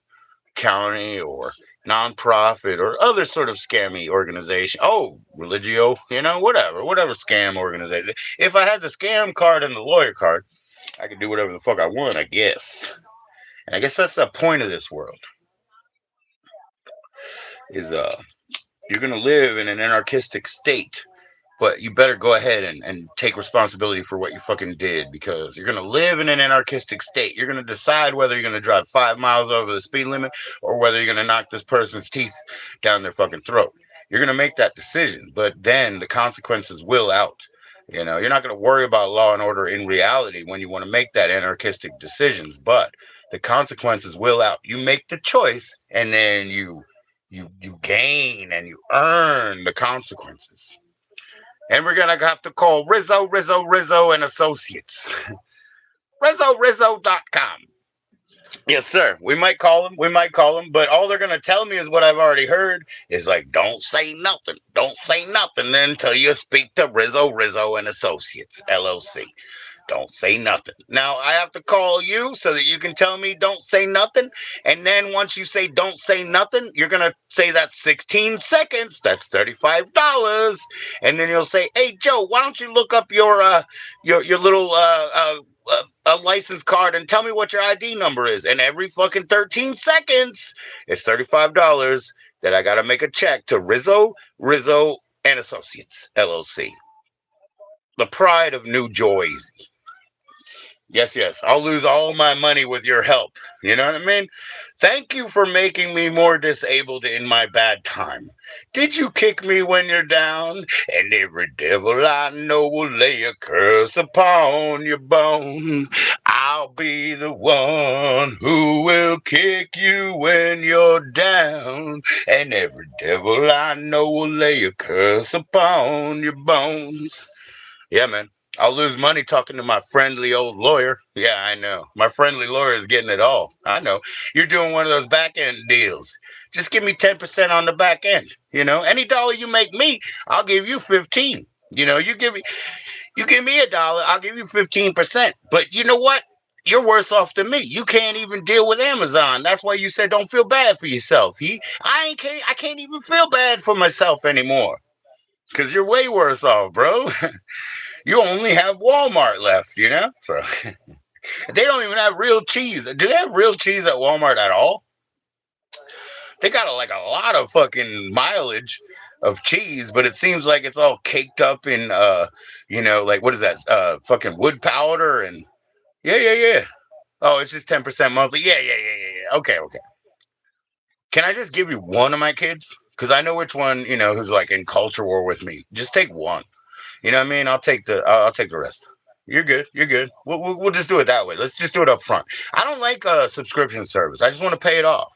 county or nonprofit or other sort of scammy organization. Oh, religio, whatever scam organization. If I had the scam card and the lawyer card, I could do whatever the fuck I want, I guess. And I guess that's the point of this world is you're gonna live in an anarchistic state, but you better go ahead and take responsibility for what you fucking did because you're going to live in an anarchistic state. You're going to decide whether you're going to drive 5 miles over the speed limit or whether you're going to knock this person's teeth down their fucking throat. You're going to make that decision, but then the consequences will out. You're not going to worry about law and order in reality when you want to make that anarchistic decisions, but the consequences will out. You make the choice and then you gain and you earn the consequences. And we're gonna have to call Rizzo and Associates. Rizzo.com. Yes, sir. We might call them. We might call them, but all they're gonna tell me is what I've already heard. Is like, don't say nothing. Don't say nothing until you speak to Rizzo and Associates LLC. Don't say nothing. Now I have to call you so that you can tell me don't say nothing. And then once you say don't say nothing, you're gonna say that's 16 seconds. That's $35. And then you'll say, hey Joe, why don't you look up your little a license card and tell me what your ID number is. And every fucking 13 seconds, it's $35 that I gotta make a check to Rizzo and Associates LLC. The pride of New Jersey. Yes, yes. I'll lose all my money with your help. You know what I mean? Thank you for making me more disabled in my bad time. Did you kick me when you're down? And every devil I know will lay a curse upon your bone. I'll be the one who will kick you when you're down. And every devil I know will lay a curse upon your bones. Yeah, man. I'll lose money talking to my friendly old lawyer. Yeah, I know. My friendly lawyer is getting it all. I know. You're doing one of those back end deals. Just give me 10% on the back end. Any dollar you make me, I'll give you 15. You give me $1, I'll give you 15%. But you know what? You're worse off than me. You can't even deal with Amazon. That's why you said don't feel bad for yourself. I can't even feel bad for myself anymore. Cause you're way worse off, bro. You only have Walmart left. So they don't even have real cheese. Do they have real cheese at Walmart at all? They got like a lot of fucking mileage of cheese, but it seems like it's all caked up in like what is that? Fucking wood powder and yeah. Oh, it's just 10% monthly. Yeah. Okay. Can I just give you one of my kids? Because I know which one, who's like in culture war with me. Just take one. You know what I mean? I'll take the rest. You're good. You're good. We'll just do it that way. Let's just do it up front. I don't like a subscription service. I just want to pay it off.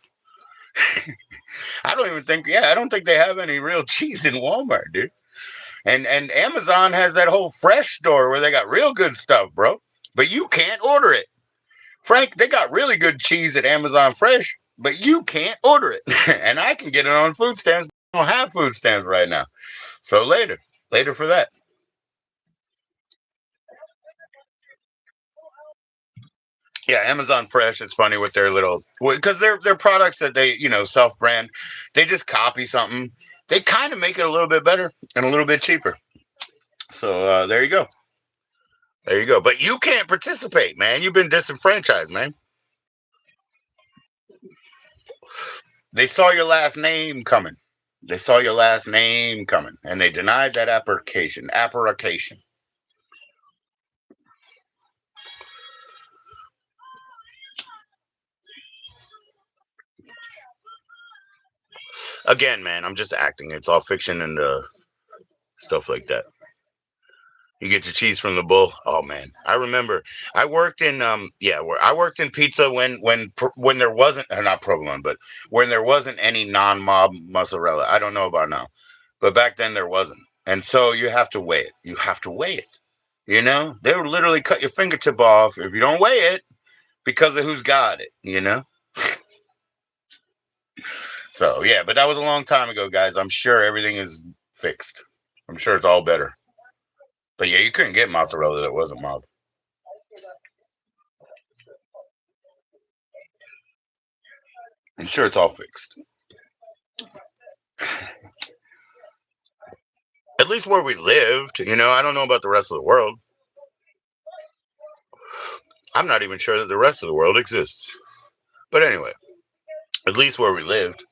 I don't think they have any real cheese in Walmart, dude. And Amazon has that whole fresh store where they got real good stuff, bro. But you can't order it. Frank, they got really good cheese at Amazon Fresh, but you can't order it. And I can get it on food stamps. I don't have food stamps right now. So later for that. Yeah, Amazon Fresh. It's funny with their little because they're products that they self brand. They just copy something. They kind of make it a little bit better and a little bit cheaper. So there you go. There you go. But you can't participate, man. You've been disenfranchised, man. They saw your last name coming. They saw your last name coming, and they denied that application. Application. Again, man. I'm just acting. It's all fiction and stuff like that. You get your cheese from the bull. Oh man, I remember. I worked in pizza when there wasn't not provolone, but when there wasn't any non-mob mozzarella. I don't know about now, But back then there wasn't. And so you have to weigh it. You have to weigh it. You know, they would literally cut your fingertip off if you don't weigh it because of who's got it, you know? So, yeah, but that was a long time ago, guys. I'm sure everything is fixed. I'm sure it's all better. But yeah, you couldn't get mozzarella that wasn't mob. I'm sure it's all fixed. At least where we lived, you know, I don't know about the rest of the world. I'm not even sure that the rest of the world exists. But anyway, at least where we lived.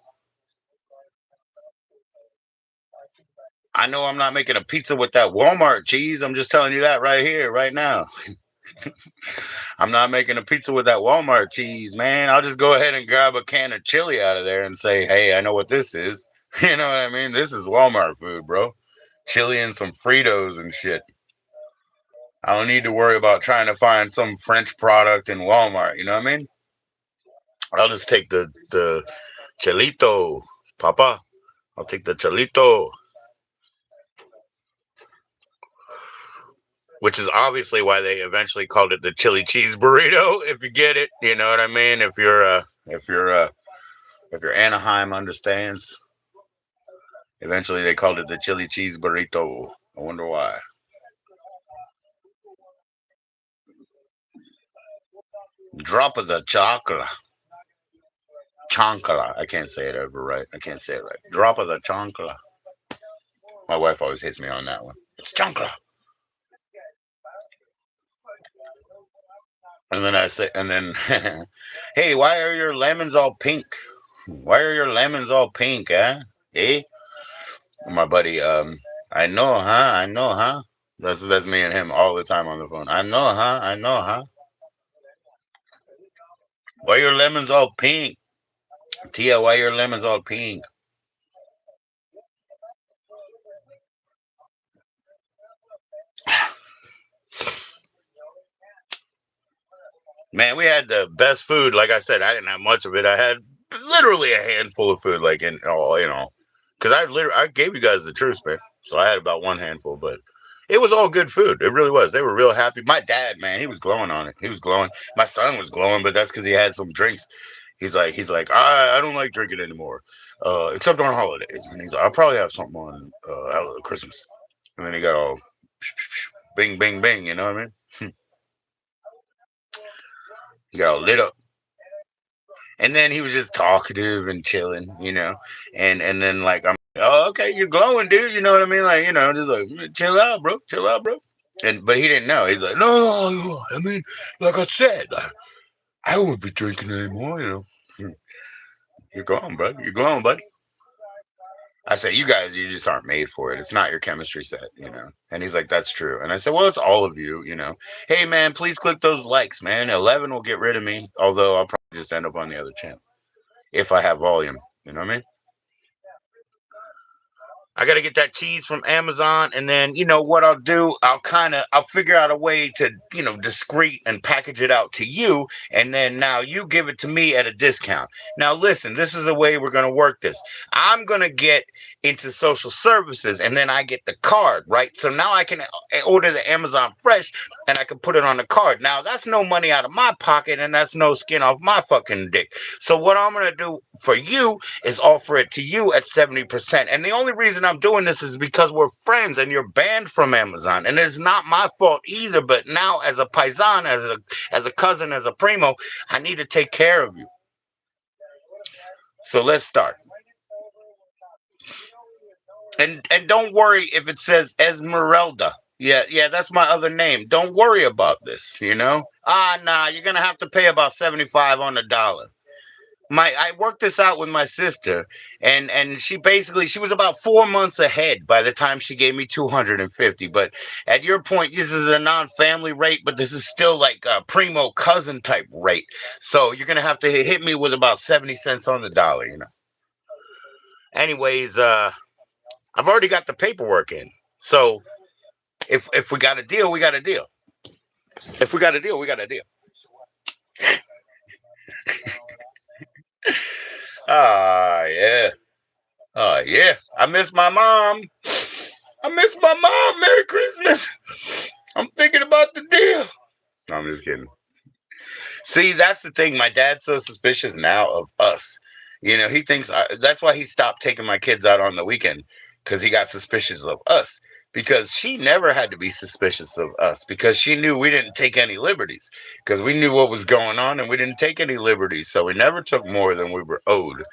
I know I'm not making a pizza with that Walmart cheese. I'm just telling you that right here, right now. I'm not making a pizza with that Walmart cheese, man. I'll just go ahead and grab a can of chili out of there and say, hey, I know what this is. You know what I mean? This is Walmart food, bro. Chili and some Fritos and shit. I don't need to worry about trying to find some French product in Walmart. You know what I mean? I'll just take the chilito, papa. I'll take the chilito, which is obviously why they eventually called it the chili cheese burrito. If you get it, you know what I mean. If you're Anaheim understands, eventually they called it the chili cheese burrito. I wonder why. Drop of the chocolate. Chancla. I can't say it ever right. I can't say it right. Drop of the chancla. My wife always hits me on that one. It's chancla. And then I say, and then, hey, why are your lemons all pink? Why are your lemons all pink, eh? Eh? My buddy, I know, huh? I know, huh? That's me and him all the time on the phone. I know, huh? I know, huh? Why your lemons all pink? Tia, why your lemons all pink? Man, we had the best food. Like I said, I didn't have much of it. I had literally a handful of food, like in all, because I gave you guys the truth, man. So I had about one handful, but it was all good food. It really was. They were real happy. My dad, man, he was glowing on it. He was glowing. My son was glowing, but that's because he had some drinks. He's like, I don't like drinking anymore, except on holidays. And he's like, I'll probably have something on Christmas. And then he got all bing, bing, bing. You know what I mean? He got all lit up. And then he was just talkative and chilling, and then like I'm, oh, okay, you're glowing, dude. You know what I mean? Like, just like chill out, bro, chill out, bro. And but he didn't know. He's like, no, I mean, like I said, I won't be drinking anymore. You're glowing, bro. You're glowing, buddy. I said, you guys, you just aren't made for it. It's not your chemistry set. And he's like, that's true. And I said, well, it's all of you. Hey, man, please click those likes, man. 11 will get rid of me, although I'll probably just end up on the other channel if I have volume. You know what I mean? I got to get that cheese from Amazon, and then you know what I'll do? I'll figure out a way to discreet and package it out to you, and then now you give it to me at a discount. Now listen, this is the way we're gonna work this. I'm gonna get into social services, and then I get the card, right? So now I can order the Amazon Fresh, and I can put it on the card. Now that's no money out of my pocket, and that's no skin off my fucking dick. So what I'm gonna do for you is offer it to you at 70%. And the only reason I'm doing this is because we're friends and you're banned from Amazon. And it's not my fault either. But now as a paisan, as a cousin, as a primo, I need to take care of you. So let's start. And don't worry if it says Esmeralda. Yeah, that's my other name. Don't worry about this. Nah, you're gonna have to pay about 75 on the dollar. I worked this out with my sister, and she was about 4 months ahead by the time she gave me 250. But at your point, this is a non-family rate, but this is still like a primo cousin type rate. So you're gonna have to hit me with about 70 cents on the dollar. Anyways, I've already got the paperwork in. So if we got a deal, we got a deal. If we got a deal, we got a deal. Ah, yeah. Oh yeah, I miss my mom. I miss my mom. Merry Christmas. I'm thinking about the deal. No, I'm just kidding. See, that's the thing. My dad's so suspicious now of us. You know, he thinks that's why he stopped taking my kids out on the weekend because he got suspicious of us. Because she never had to be suspicious of us because she knew we didn't take any liberties because we knew what was going on and we didn't take any liberties. So we never took more than we were owed.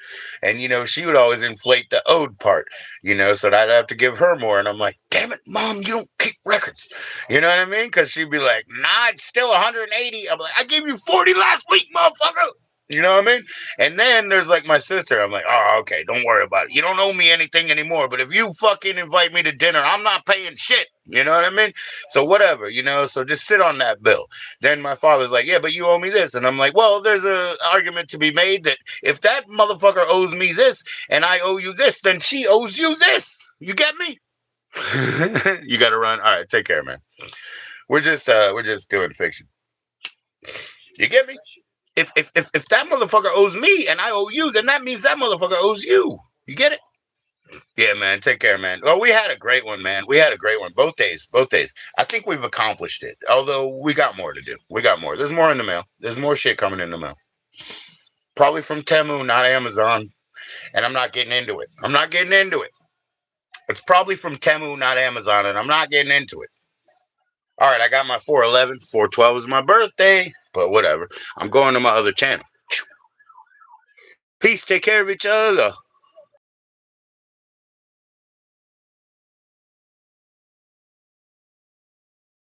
And, you know, she would always inflate the owed part, you know, so that I'd have to give her more. And I'm like, damn it, mom, you don't keep records. You know what I mean? Because she'd be like, nah, it's still 180. I'm like, I gave you 40 last week, motherfucker. You know what I mean? And then there's like my sister. I'm like, oh, okay, don't worry about it. You don't owe me anything anymore. But if you fucking invite me to dinner, I'm not paying shit. You know what I mean? So whatever, you know. So just sit on that bill. Then my father's like, yeah, but you owe me this, and I'm like, well, there's a argument to be made that if that motherfucker owes me this and I owe you this, then she owes you this. You get me? You got to run. All right, take care, man. We're just doing fiction. You get me? If that motherfucker owes me and I owe you, then that means that motherfucker owes you. You get it? Yeah, man. Take care, man. Well, we had a great one, man. We had a great one. Both days. Both days. I think we've accomplished it. Although we got more to do. We got more. There's more in the mail. There's more shit coming in the mail. Probably from Temu, not Amazon. And I'm not getting into it. I'm not getting into it. It's probably from Temu, not Amazon, and I'm not getting into it. All right, I got my 411. 412 is my birthday, but whatever. I'm going to my other channel. Peace. Take care of each other.